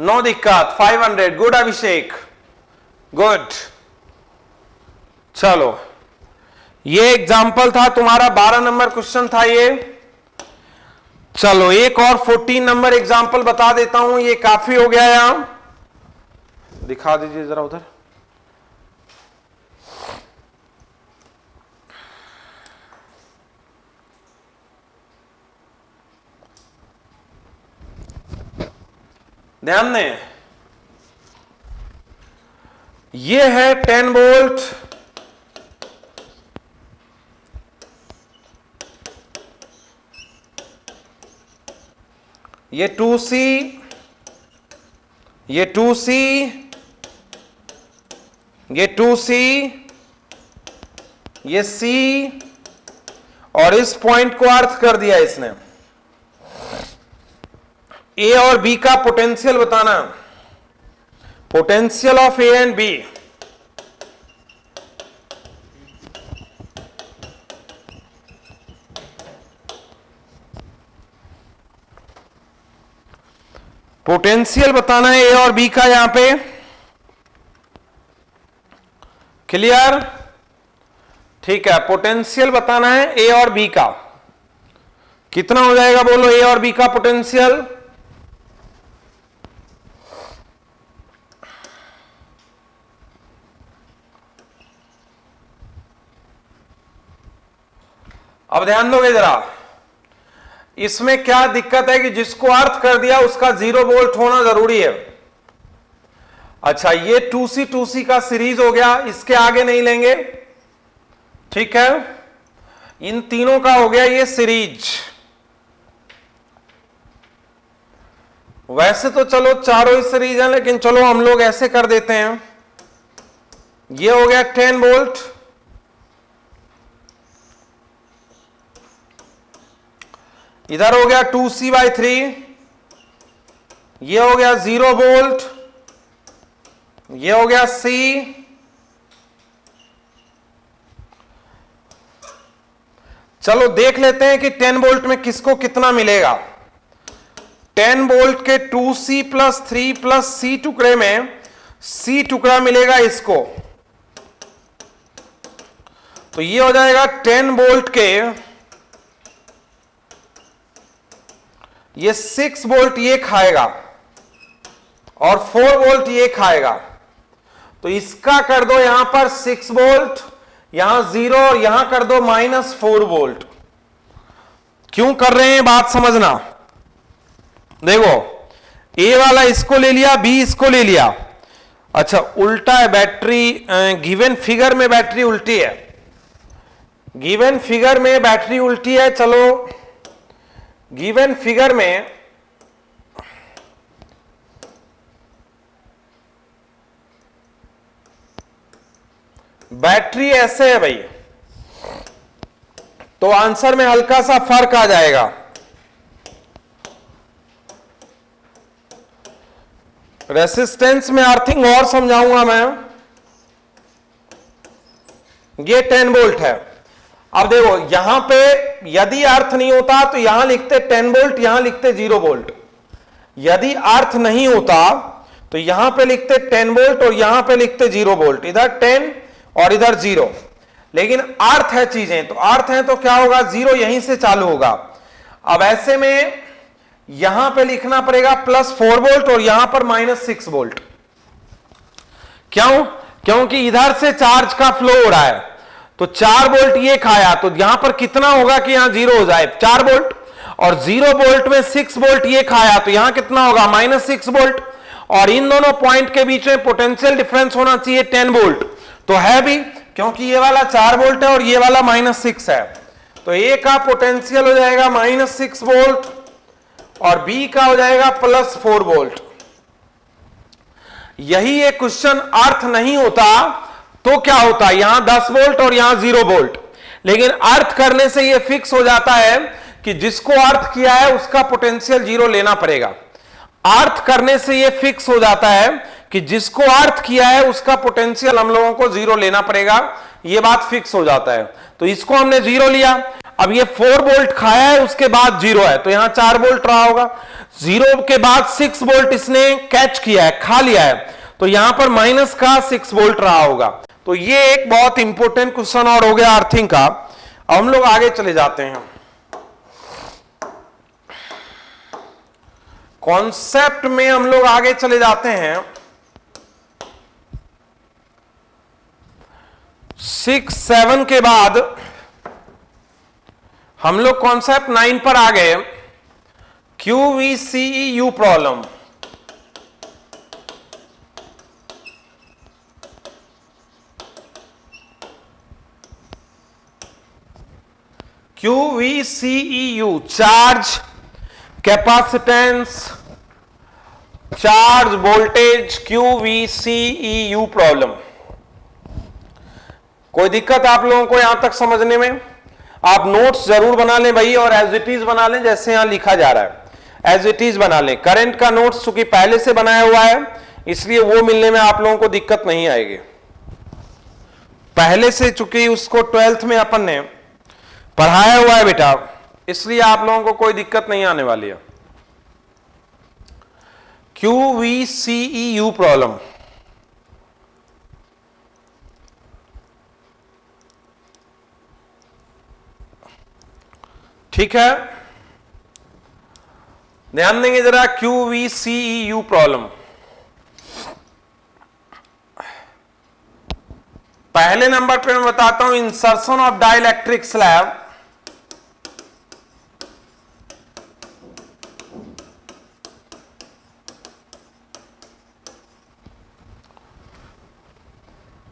नो दिक्कत। 500। गुड अभिषेक, गुड। चलो ये एग्जाम्पल था तुम्हारा, 12 नंबर क्वेश्चन था ये। चलो एक और 14 नंबर एग्जाम्पल बता देता हूं, ये काफी हो गया यहां। दिखा दीजिए जरा उधर। ध्यान दें, ये है 10 वोल्ट, ये 2C, ये 2C, ये 2C, ये C, और इस पॉइंट को अर्थ कर दिया इसने। ए और बी का पोटेंशियल बताना, potential of A and B. Potential बताना है ए और बी का यहां पे। क्लियर? ठीक है, पोटेंशियल बताना है ए और बी का। कितना हो जाएगा बोलो ए और बी का पोटेंशियल? अब ध्यान दोगे जरा, इसमें क्या दिक्कत है कि जिसको अर्थ कर दिया उसका 0 वोल्ट होना जरूरी है। अच्छा ये 2C का सीरीज हो गया, इसके आगे नहीं लेंगे, ठीक है। इन तीनों का हो गया ये सीरीज। वैसे तो चलो चारों ही सीरीज हैं, लेकिन चलो हम लोग ऐसे कर देते हैं। ये हो गया 10 वोल्ट, इधर हो गया 2C/3, ये हो गया 0 वोल्ट, ये हो गया C, चलो देख लेते हैं कि 10 वोल्ट में किसको कितना मिलेगा। 10 वोल्ट के 2C प्लस 3 प्लस C टुकड़े में C टुकड़ा मिलेगा इसको, तो ये हो जाएगा 10 वोल्ट के, ये 6 वोल्ट ये खाएगा और 4 वोल्ट ये खाएगा, तो इसका कर दो यहां पर 6 वोल्ट, यहां 0 और यहां कर दो -4 वोल्ट। क्यों कर रहे हैं बात समझना। देखो ए वाला इसको ले लिया, बी इसको ले लिया, अच्छा उल्टा है बैटरी, गिवन फिगर में बैटरी उल्टी है, गिवन फिगर में बैटरी उल्टी है। चलो गिवन फिगर में बैटरी ऐसे है भाई, तो आंसर में हल्का सा फर्क आ जाएगा। रेसिस्टेंस में अर्थिंग और समझाऊंगा मैं। ये 10 वोल्ट है। अब देखो यहां पे यदि अर्थ नहीं होता तो यहां लिखते 10 वोल्ट, यहां लिखते 0 वोल्ट। यदि अर्थ नहीं होता तो यहां पे लिखते 10 वोल्ट और यहां पे लिखते 0 वोल्ट, इधर 10 और इधर 0। लेकिन अर्थ है चीजें, तो अर्थ है तो क्या होगा, 0 यहीं से चालू होगा। अब ऐसे में यहां पे लिखना पड़ेगा +4 वोल्ट और यहां पर -6 वोल्ट। क्यों? क्योंकि इधर से चार्ज का फ्लो हो रहा है, तो 4 वोल्ट ये खाया, तो यहां पर कितना होगा कि यहां 0 हो जाए, 4 वोल्ट, और 0 वोल्ट में 6 वोल्ट ये खाया, तो यहां कितना होगा -6 वोल्ट, और इन दोनों पॉइंट के बीच में पोटेंशियल डिफरेंस होना चाहिए 10 वोल्ट, तो है भी, क्योंकि ये वाला 4 वोल्ट है और ये वाला -6 है, तो ए का पोटेंशियल हो जाएगा -6 वोल्ट और बी का हो जाएगा +4 वोल्ट। यही एक क्वेश्चन अर्थ नहीं होता तो क्या होता, यहां 10 वोल्ट और यहां 0 वोल्ट, लेकिन अर्थ करने से यह फिक्स हो जाता है कि जिसको अर्थ किया है उसका पोटेंशियल 0 लेना पड़ेगा। अर्थ करने से यह फिक्स हो जाता है कि जिसको अर्थ किया है उसका पोटेंशियल हम लोगों को 0 लेना पड़ेगा, यह बात फिक्स हो जाता है। तो इसको हमने 0 लिया, अब ये 4 वोल्ट खाया है उसके बाद 0 है, तो यहां 4 वोल्ट रहा होगा, 0 के बाद 6 वोल्ट इसने कैच किया है, खा लिया है, तो यहां पर माइनस का 6 वोल्ट रहा होगा। तो ये एक बहुत इंपॉर्टेंट क्वेश्चन और हो गया अर्थिंग का। अब हम लोग आगे चले जाते हैं, कॉन्सेप्ट में हम लोग आगे चले जाते हैं। 6, 7 के बाद हम लोग कॉन्सेप्ट 9 पर आ गए, QVCEU problem. QVCEU charge, capacitance, charge, voltage, QVCEU problem. कोई दिक्कत आप लोगों को यहां तक समझने में? आप नोट्स जरूर बना लें भाई, और एज इट इज बना लें, जैसे यहां लिखा जा रहा है एज इट इज बना लें। करंट का नोट्स चूंकि पहले से बनाया हुआ है इसलिए वो मिलने में आप लोगों को दिक्कत नहीं आएगी। पहले से चूंकि उसको 12th में अपन ने पढ़ाया हुआ है बेटा, इसलिए आप लोगों को कोई दिक्कत नहीं आने वाली है। QVCEU प्रॉब्लम, ठीक है, ध्यान देंगे जरा। QVCEU प्रॉब्लम, पहले नंबर पे मैं बताता हूं, insertion of dielectric slab,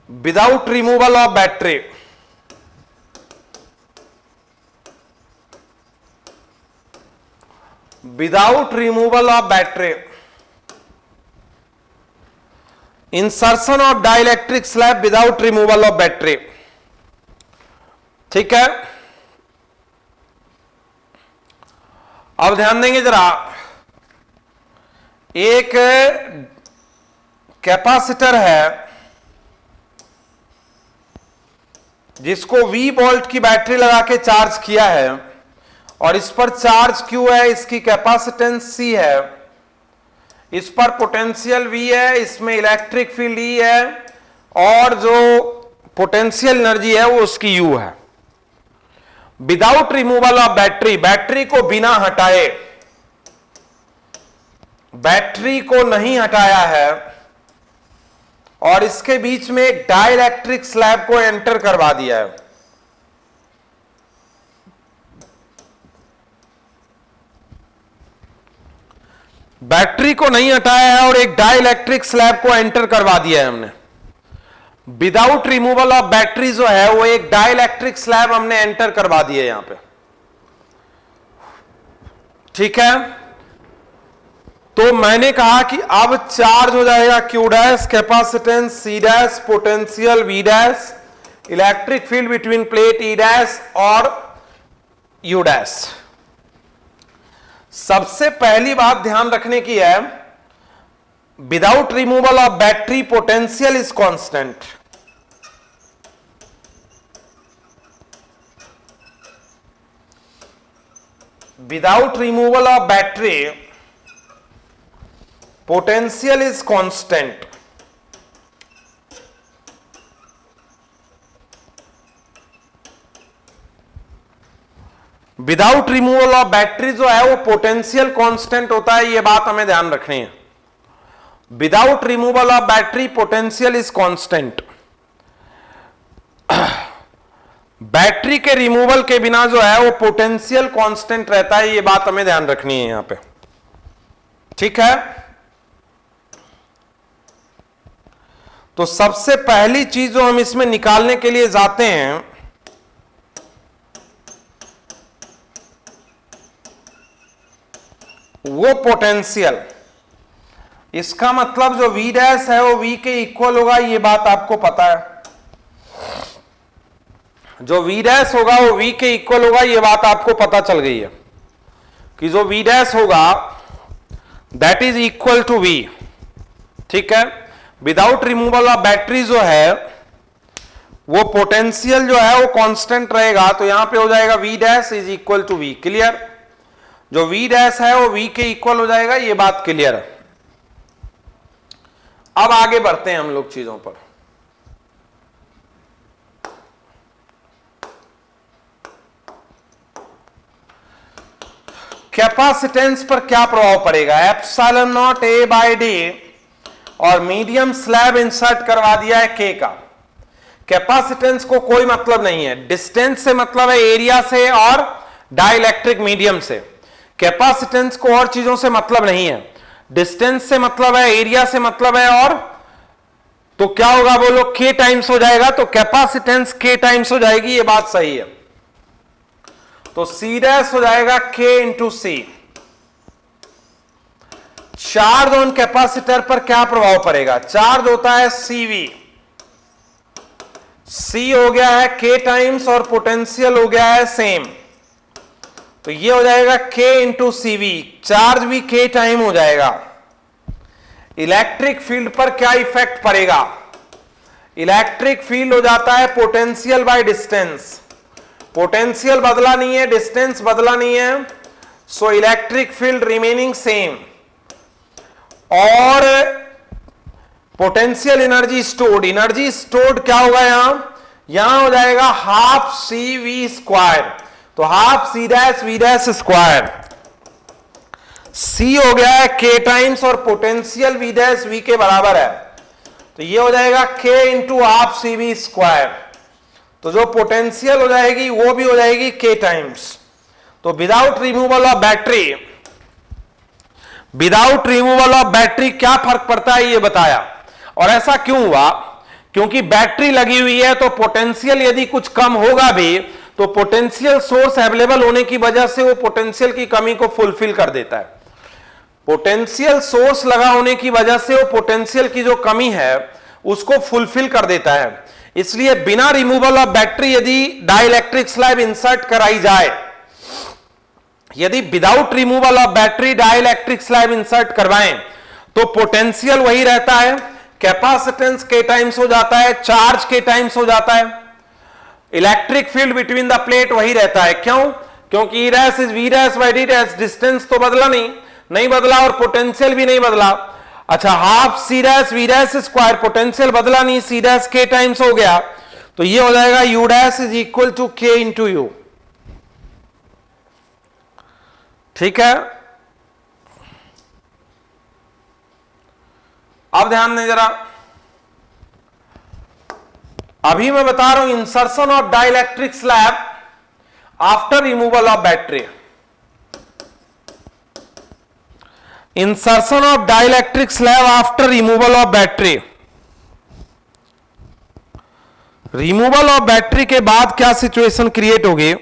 without removal of battery. Without removal of battery, insertion of dielectric slab without removal of battery, ठीक है। अब ध्यान देंगे जरा, एक कैपेसिटर है जिसको V वोल्ट की बैटरी लगा के चार्ज किया है, और इस पर चार्ज Q है, इसकी कैपेसिटेंस C है, इस पर पोटेंशियल V है, इसमें इलेक्ट्रिक फील्ड E है और जो पोटेंशियल एनर्जी है वो उसकी U है। Without removal of battery, battery को बिना हटाए, बैटरी को नहीं हटाया है और इसके बीच में एक डाइलेक्ट्रिक स्लैब को एंटर करवा दिया है। बैटरी को नहीं हटाया है और एक डाइलेक्ट्रिक स्लैब को एंटर करवा दिया है हमने। विदाउट रिमूवल ऑफ बैटरी जो है वो एक डाइलेक्ट्रिक स्लैब हमने एंटर करवा दिया है यहां पे, ठीक है। तो मैंने कहा कि अब चार्ज हो जाएगा Q dash, capacitance C dash, potential V dash, electric field between plate E dash और U डैश। सबसे पहली बात ध्यान रखने की है, without removal of battery potential is constant. Without removal of battery potential is constant. Without removal of battery जो है वो पोटेंशियल कांस्टेंट होता है, ये बात हमें ध्यान रखनी है। Without removal of battery potential is constant. Battery के रिमूवल के बिना जो है वो पोटेंशियल कांस्टेंट रहता है, ये बात हमें ध्यान रखनी है यहां पे, ठीक है। तो सबसे पहली चीज जो हम इसमें निकालने के लिए जाते हैं वो पोटेंशियल, इसका मतलब जो V डैश है वो V के इक्वल होगा, ये बात आपको पता है। जो V डैश होगा वो V के इक्वल होगा, ये बात आपको पता चल गई है कि जो V डैश होगा that is equal to V, ठीक है। विदाउट रिमूवल ऑफ बैटरी जो है वो पोटेंशियल जो है वो कांस्टेंट रहेगा, तो यहां पे हो जाएगा V dash is equal to V, clear. जो V डैश है वो V के इक्वल हो जाएगा, ये बात क्लियर है। अब आगे बढ़ते हैं हम लोग चीजों पर। कैपेसिटेंस पर क्या प्रभाव पड़ेगा, epsilon naught A by D और मीडियम स्लैब इंसर्ट करवा दिया है K का। कैपेसिटेंस को कोई मतलब नहीं है, डिस्टेंस से मतलब है एरिया से और डाइलेक्ट्रिक मीडियम से। कैपेसिटेंस को और चीजों से मतलब नहीं है, डिस्टेंस से मतलब है, एरिया से मतलब है, और तो क्या होगा बोलो, K टाइम्स हो जाएगा, तो कैपेसिटेंस K टाइम्स हो जाएगी, ये बात सही है। तो C डैश हो जाएगा K into C। Charge on capacitor पर क्या प्रभाव पड़ेगा, चार्ज होता है CV, C हो गया है K टाइम्स और पोटेंशियल हो गया है सेम, तो ये हो जाएगा K इंटू CV, चार्ज भी K टाइम हो जाएगा। इलेक्ट्रिक फील्ड पर क्या इफेक्ट पड़ेगा, इलेक्ट्रिक फील्ड हो जाता है पोटेंशियल बाय डिस्टेंस, पोटेंशियल बदला नहीं है, डिस्टेंस बदला नहीं है, so electric field remaining same. और पोटेंशियल एनर्जी स्टोर्ड क्या होगा, यहां हो जाएगा हाफ CV स्क्वायर, तो half C dash V dash square. C हो गया है K टाइम्स और पोटेंशियल V डैश V के बराबर है, तो ये हो जाएगा K into half CV square. तो जो पोटेंशियल हो जाएगी वो भी हो जाएगी K टाइम्स। तो विदाउट रिमूवल ऑफ बैटरी क्या फर्क पड़ता है ये बताया। और ऐसा क्यों हुआ, क्योंकि बैटरी लगी हुई है तो पोटेंशियल यदि कुछ कम होगा भी तो पोटेंशियल सोर्स अवेलेबल होने की वजह से वो पोटेंशियल की कमी को फुलफिल कर देता है। पोटेंशियल सोर्स लगा होने की वजह से वो पोटेंशियल की जो कमी है उसको फुलफिल कर देता है। इसलिए बिना रिमूवल ऑफ बैटरी यदि डाइलेक्ट्रिक स्लैब इंसर्ट कराई जाए, यदि without removal of battery dielectric slab insert करवाएं तो पोटेंशियल वही रहता है, कैपेसिटेंस K टाइम्स हो जाता है, चार्ज K टाइम्स हो जाता है, electric field between the plate वही रहता है। क्यों, क्योंकि E dash is V dash by D dash, distance तो बदला नहीं बदला और पोटेंशियल भी नहीं बदला। अच्छा, half C dash V dash square, potential बदला नहीं, सी डैश के टाइम्स हो गया, तो ये हो जाएगा U dash is equal to K into U. ठीक है, अब ध्यान दें जरा, अभी मैं बता रहा हूं insertion of dielectric slab after removal of battery. Insertion of dielectric slab after removal of battery, removal of battery के बाद क्या सिचुएशन क्रिएट होगी।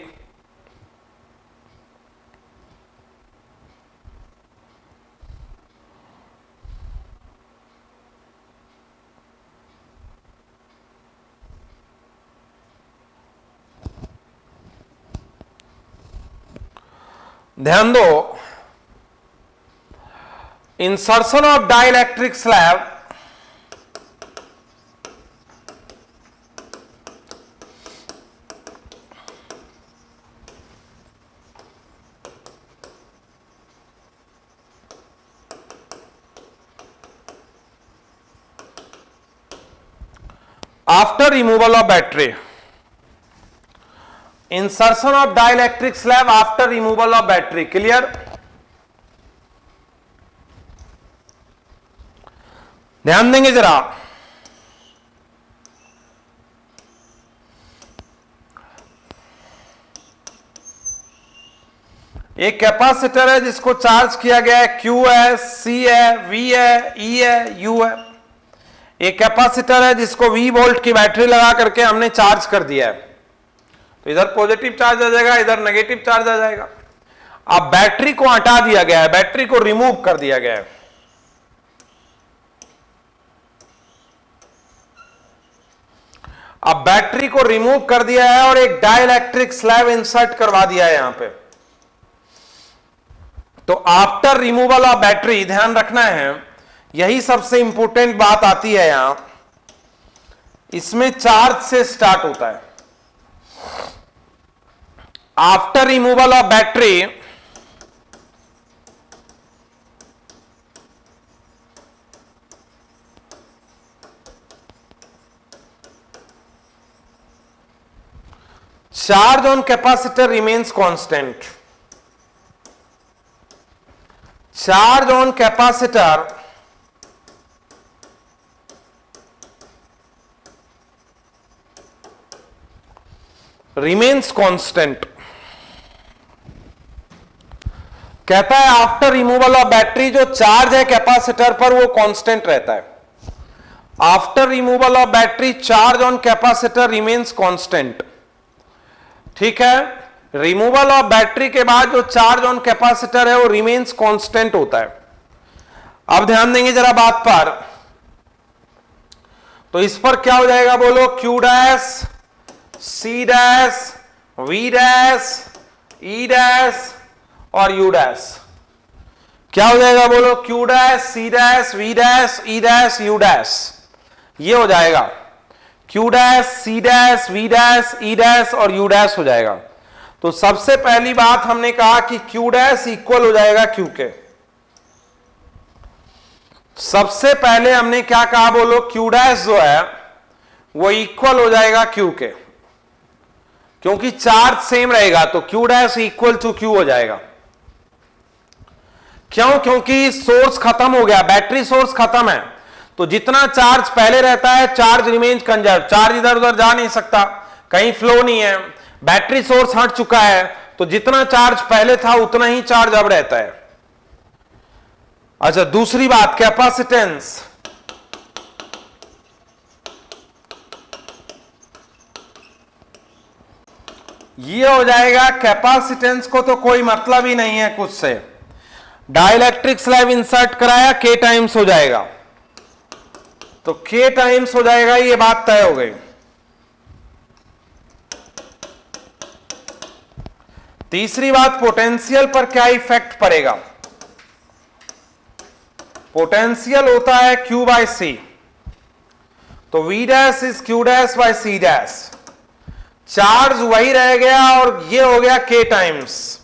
ध्यान दो, insertion of dielectric slab after removal of battery, insertion of dielectric slab after removal of battery, clear. ध्यान देंगे जरा, एक कैपेसिटर है जिसको चार्ज किया गया है, Q है, C है, V है, E है, U है। एक कैपेसिटर है जिसको V वोल्ट की बैटरी लगा करके हमने चार्ज कर दिया है, तो इधर पॉजिटिव चार्ज आ जाएगा, इधर नेगेटिव चार्ज आ जाएगा। अब बैटरी को हटा दिया गया है, बैटरी को रिमूव कर दिया गया है। अब बैटरी को रिमूव कर दिया है और एक डाइलेक्ट्रिक स्लैब इंसर्ट करवा दिया है यहां पे। तो आफ्टर रिमूवल ऑफ बैटरी, ध्यान रखना है, यही सबसे इंपॉर्टेंट बात आती है यहां, इसमें चार्ज से स्टार्ट होता है। After removal of battery charge on capacitor remains constant. Charge on capacitor remains constant. कहता है आफ्टर रिमूवल ऑफ बैटरी जो चार्ज है कैपेसिटर पर वो कांस्टेंट रहता है। After removal of battery charge on capacitor remains constant. ठीक है, रिमूवल ऑफ बैटरी के बाद जो चार्ज ऑन कैपेसिटर है वो रिमेन्स कांस्टेंट होता है। अब ध्यान देंगे जरा बात पर, तो इस पर क्या हो जाएगा बोलो, Q dash, C dash, V dash, E dash और U डैश। क्या हो जाएगा बोलो, Q dash, C dash, V dash, E dash, U dash. ये हो जाएगा Q dash, C dash, V dash, E dash और U डैश हो जाएगा। तो सबसे पहली बात हमने कहा कि Q डैश इक्वल हो जाएगा Q के। सबसे पहले हमने क्या कहा बोलो, Q डैश जो है वो इक्वल हो जाएगा Q के, क्योंकि चार्ज सेम रहेगा तो Q dash equal to Q हो जाएगा। क्यों? क्योंकि सोर्स खत्म हो गया, बैटरी सोर्स खत्म है, तो जितना चार्ज पहले रहता है चार्ज रिमेन्स कंजर्व, चार्ज इधर उधर जा नहीं सकता, कहीं फ्लो नहीं है, बैटरी सोर्स हट चुका है, तो जितना चार्ज पहले था उतना ही चार्ज अब रहता है। अच्छा, दूसरी बात कैपेसिटेंस, ये हो जाएगा कैपेसिटेंस को तो कोई मतलब ही नहीं है कुछ से, डाइलेक्ट्रिक स्लैब इंसर्ट कराया K टाइम्स हो जाएगा, तो K टाइम्स हो जाएगा, ये बात तय हो गई। तीसरी बात, पोटेंशियल पर क्या इफेक्ट पड़ेगा। पोटेंशियल होता है Q बाय C, तो V dash is Q dash by C dash, charge वही रह गया और ये हो गया k टाइम्स,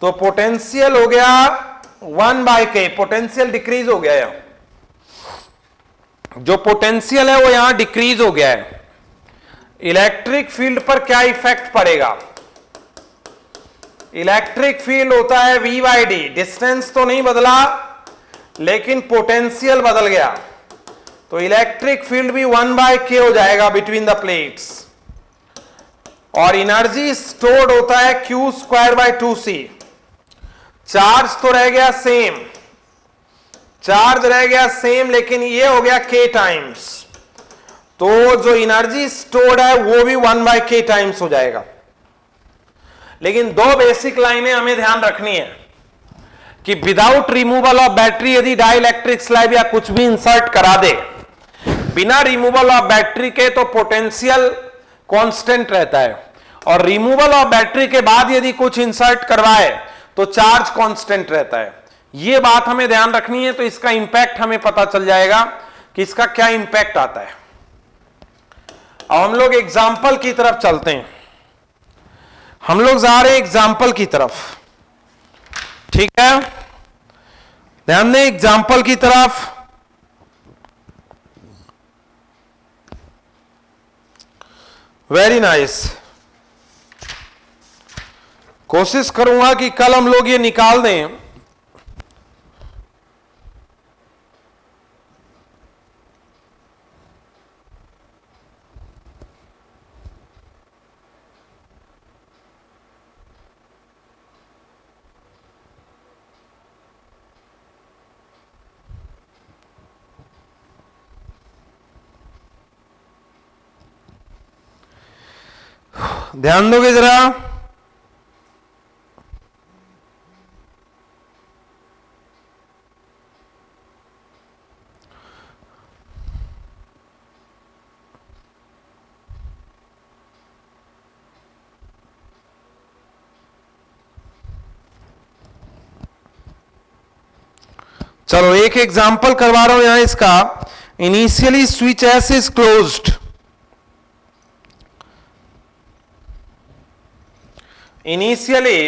तो पोटेंशियल हो गया 1/k, पोटेंशियल डिक्रीज हो गया यहां, जो पोटेंशियल है वो यहां डिक्रीज हो गया है। इलेक्ट्रिक फील्ड पर क्या इफेक्ट पड़ेगा? इलेक्ट्रिक फील्ड होता है V/d, डिस्टेंस तो नहीं बदला लेकिन पोटेंशियल बदल गया, तो इलेक्ट्रिक फील्ड भी 1/k हो जाएगा बिटवीन द प्लेट्स। और एनर्जी स्टोर्ड होता है Q²/2c, चार्ज तो रह गया सेम, चार्ज रह गया सेम लेकिन ये हो गया k टाइम्स, तो जो एनर्जी स्टोर्ड है वो भी 1/k टाइम्स हो जाएगा। लेकिन दो बेसिक लाइनें हमें ध्यान रखनी है कि विदाउट रिमूवल ऑफ बैटरी यदि डाइलेक्ट्रिक स्लैब या कुछ भी इंसर्ट करा दे, बिना रिमूवल ऑफ बैटरी के तो पोटेंशियल कांस्टेंट रहता है, और रिमूवल ऑफ बैटरी के बाद यदि कुछ इंसर्ट करवाए तो चार्ज कांस्टेंट रहता है। यह बात हमें ध्यान रखनी है, तो इसका इंपैक्ट हमें पता चल जाएगा कि इसका क्या इंपैक्ट आता है। अब हम लोग एग्जाम्पल की तरफ चलते हैं, हम लोग जा रहे हैं एग्जाम्पल की तरफ, ठीक है, ध्यान दें एग्जाम्पल की तरफ। वेरी नाइस, कोशिश करूंगा कि कल हम लोग ये निकाल दें। ध्यान दोगे जरा, चलो एक एग्जांपल करवा रहा हूं यहां इसका। Initially switch S is closed, initially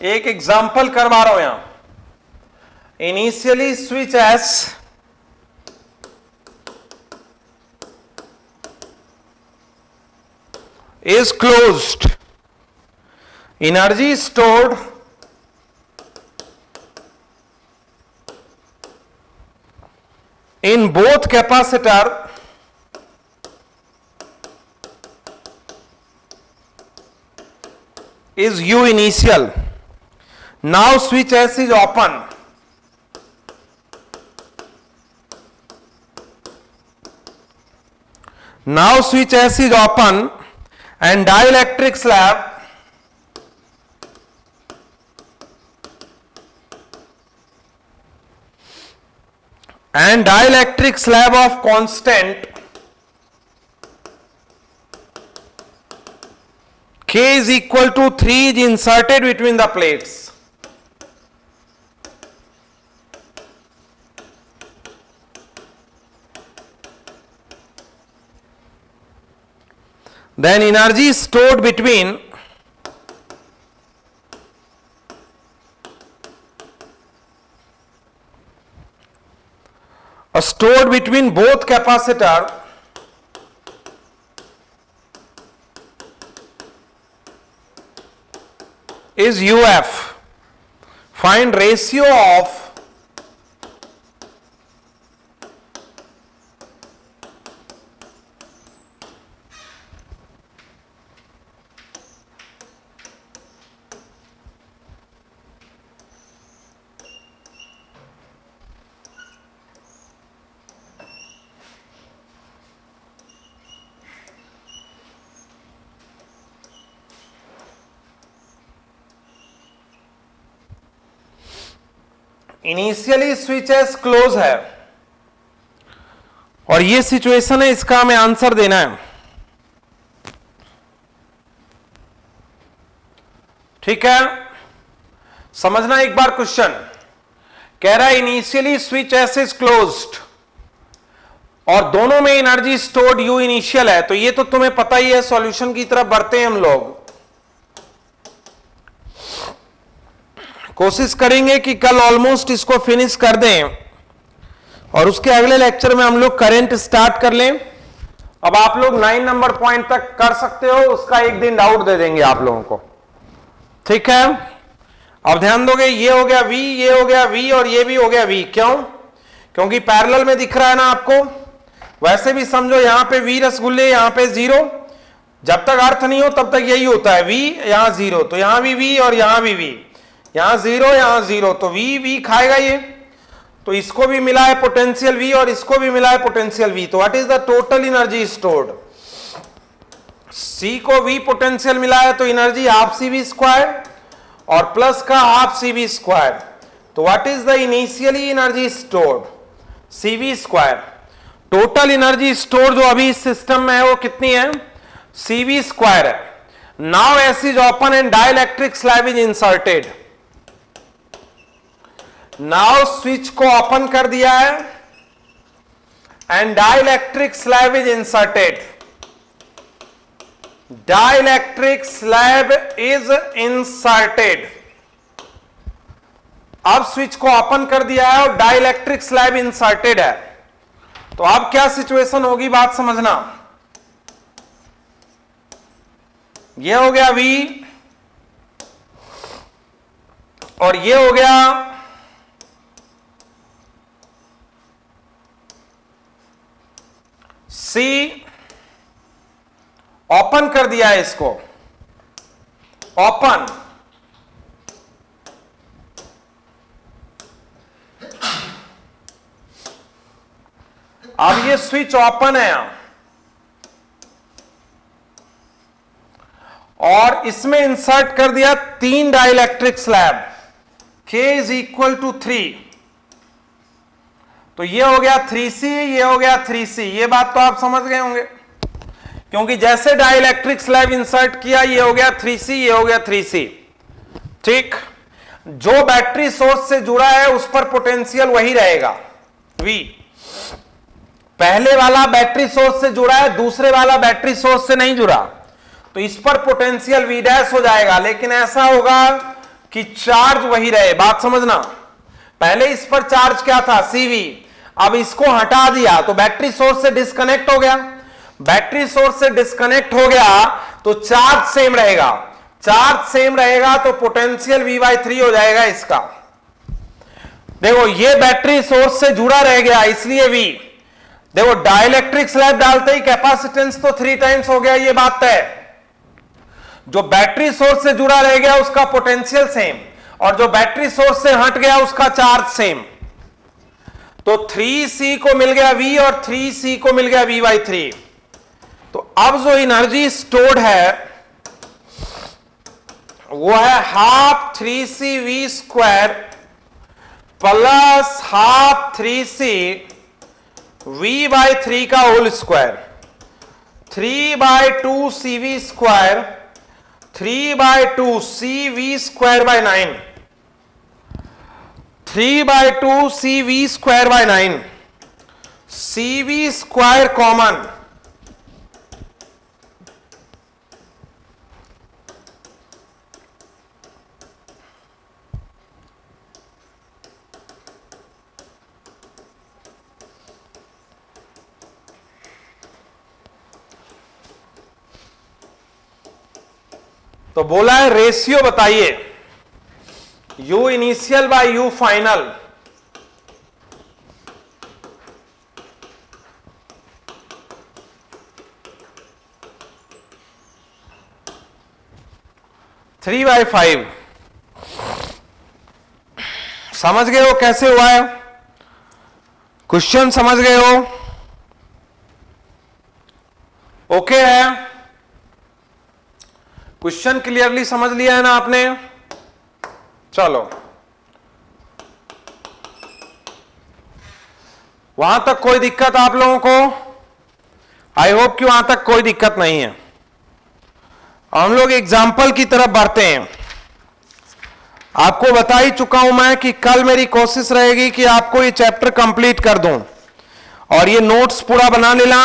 एक एग्जांपल करवा रहा हूं यहां। Initially switch S is closed, energy stored in both capacitor is U initial. Now switch S is open. Now switch S is open and dielectric slab of constant K is equal to 3 is inserted between the plates. Then energy stored between both capacitor is UF. Find ratio of initially switches close है और ये situation है, इसका हमें answer देना है। ठीक है, समझना एक बार क्वेश्चन। कह रहा है initially switch S is closed, और दोनों में एनर्जी स्टोर्ड U इनिशियल है, तो ये तो तुम्हें पता ही है। सॉल्यूशन की तरफ बढ़ते हैं हम लोग। कोशिश करेंगे कि कल ऑलमोस्ट इसको फिनिश कर दें और उसके अगले लेक्चर में हम लोग करंट स्टार्ट कर लें। अब आप लोग 9 नंबर पॉइंट तक कर सकते हो, उसका एक दिन डाउट दे देंगे आप लोगों को, ठीक है। अब ध्यान दोगे, ये हो गया V, ये हो गया V और ये भी हो गया V। क्यों? क्योंकि पैरेलल में दिख रहा है ना आपको। वैसे भी समझो यहां पे V रसगुल्ले, यहां पे 0, जब तक अर्थ नहीं हो तब तक यही होता है, V यहां 0, तो यहां भी V और यहां भी V, यहां 0 यहां 0, तो V खाएगा ये। तो इसको भी मिला है पोटेंशियल V और इसको भी मिला है पोटेंशियल V। तो what is the total energy stored? C को V पोटेंशियल मिला है तो एनर्जी हाफ CV स्क्वायर और प्लस का हाफ CV स्क्वायर। तो what is the initially energy stored? CV square. Total energy store जो अभी इस सिस्टम में है वो कितनी है? CV स्क्वायर है। Now S is open and dielectric slab is inserted. Now switch को ओपन कर दिया है and dielectric slab is inserted. Dielectric slab is inserted. अब स्विच को ओपन कर दिया है और डाइलेक्ट्रिक स्लैब इंसर्टेड है। तो अब क्या सिचुएशन होगी, बात समझना। ये हो गया V और ये हो गया C। ओपन कर दिया है इसको, ओपन। अब ये स्विच ओपन है और इसमें इंसर्ट कर दिया 3 dielectric slab, K is equal to 3। तो ये हो गया 3C, ये हो गया 3C। ये बात तो आप समझ गए होंगे, क्योंकि जैसे डाइलेक्ट्रिक स्लैब इंसर्ट किया, ये हो गया 3C, ये हो गया 3C, ठीक। जो बैटरी सोर्स से जुड़ा है उस पर पोटेंशियल वही रहेगा, V। पहले वाला बैटरी सोर्स से जुड़ा है, दूसरे वाला बैटरी सोर्स से नहीं जुड़ा, तो इस पर पोटेंशियल V डैश हो जाएगा। लेकिन ऐसा होगा कि चार्ज वही रहे, बात समझना। पहले इस पर चार्ज क्या था? CV। अब इसको हटा दिया तो बैटरी सोर्स से डिस्कनेक्ट हो गया। बैटरी सोर्स से डिस्कनेक्ट हो गया तो चार्ज सेम रहेगा। चार्ज सेम रहेगा तो पोटेंशियल V/3 हो जाएगा इसका। देखो ये बैटरी सोर्स से जुड़ा रह गया इसलिए V। देखो डाइलेक्ट्रिक स्लैब डालते ही कैपेसिटेंस तो 3 टाइम्स हो गया, ये बात है। जो बैटरी सोर्स से जुड़ा रह गया उसका पोटेंशियल सेम और जो बैटरी सोर्स से हट गया उसका चार्ज सेम। तो 3C को मिल गया V और 3C को मिल गया V/3। तो अब जो एनर्जी स्टोर्ड है वो है half 3CV square plus half 3C V/3 का whole square. 3/2 CV square 3/2 CV square by 9। 3/2 CV square by 9। CV square common, तो बोला है रेशियो बताइए U initial by U final. Three by 5। समझ गए हो कैसे हुआ है? क्वेश्चन समझ गए हो? ओके है? क्वेश्चन क्लियरली समझ लिया है ना आपने? चलो वहां तक कोई दिक्कत आप लोगों को? आई होप कि वहां तक कोई दिक्कत नहीं है। हम लोग एग्जाम्पल की तरफ बढ़ते हैं। आपको बता ही चुका हूं मैं कि कल मेरी कोशिश रहेगी कि आपको ये चैप्टर कंप्लीट कर दूं और ये नोट्स पूरा बना लेना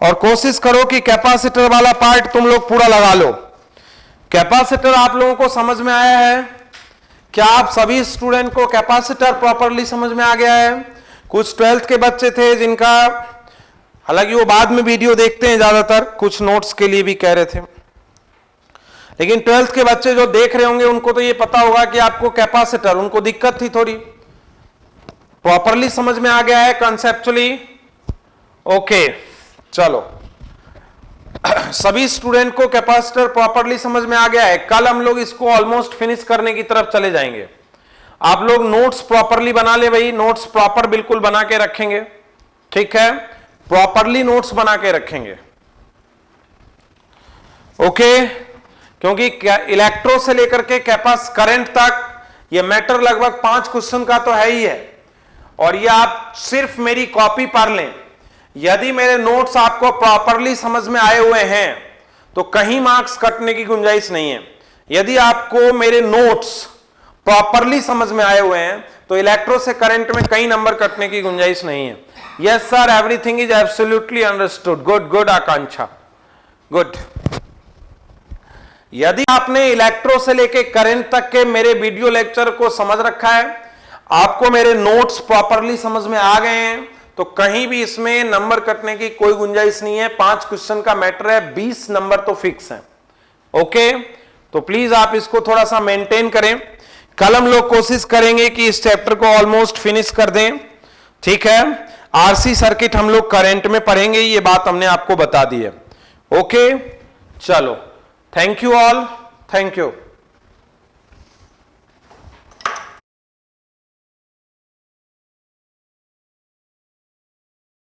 और कोशिश करो कि कैपेसिटर वाला पार्ट तुम लोग पूरा लगा लो। कैपेसिटर आप लोगों को समझ में आया है? क्या आप सभी स्टूडेंट को कैपेसिटर प्रॉपरली समझ में आ गया है? कुछ 12th के बच्चे थे जिनका, हालांकि वो बाद में वीडियो देखते हैं ज्यादातर, कुछ नोट्स के लिए भी कह रहे थे, लेकिन 12th के बच्चे जो देख रहे होंगे उनको तो ये पता होगा कि आपको कैपेसिटर, उनको दिक्कत थी थोड़ी, प्रॉपरली समझ में आ गया है कंसेप्चुअली? ओके, चलो सभी स्टूडेंट को कैपेसिटर प्रॉपरली समझ में आ गया है। कल हम लोग इसको ऑलमोस्ट फिनिश करने की तरफ चले जाएंगे। आप लोग नोट्स प्रॉपरली बना ले भाई, नोट्स प्रॉपर बिल्कुल बना के रखेंगे, ठीक है? प्रॉपरली नोट्स बना के रखेंगे, ओके? क्योंकि इलेक्ट्रो से लेकर के कैपेस करंट तक ये मैटर लगभग 5 क्वेश्चन का तो है ही है, और ये आप सिर्फ मेरी कॉपी पढ़ लें। यदि मेरे नोट्स आपको प्रॉपरली समझ में आए हुए हैं तो कहीं मार्क्स कटने की गुंजाइश नहीं है। यदि आपको मेरे नोट्स प्रॉपरली समझ में आए हुए हैं तो इलेक्ट्रो से करंट में कई नंबर कटने की गुंजाइश नहीं है। Yes sir, everything is absolutely understood. Good good Akanksha, good. यदि आपने इलेक्ट्रो से लेके करंट तक के मेरे वीडियो लेक्चर को समझ रखा है, आपको मेरे नोट्स प्रॉपरली समझ में आ गए हैं, तो कहीं भी इसमें नंबर कटने की कोई गुंजाइश नहीं है। 5 क्वेश्चन का मैटर है, 20 नंबर तो फिक्स है, ओके? तो प्लीज आप इसको थोड़ा सा मेंटेन करें। कल हम लोग कोशिश करेंगे कि इस चैप्टर को ऑलमोस्ट फिनिश कर दें, ठीक है? आरसी सर्किट हम लोग करंट में पढ़ेंगे, ये बात हमने आपको बता दी है, ओके? चलो, thank you all, thank you.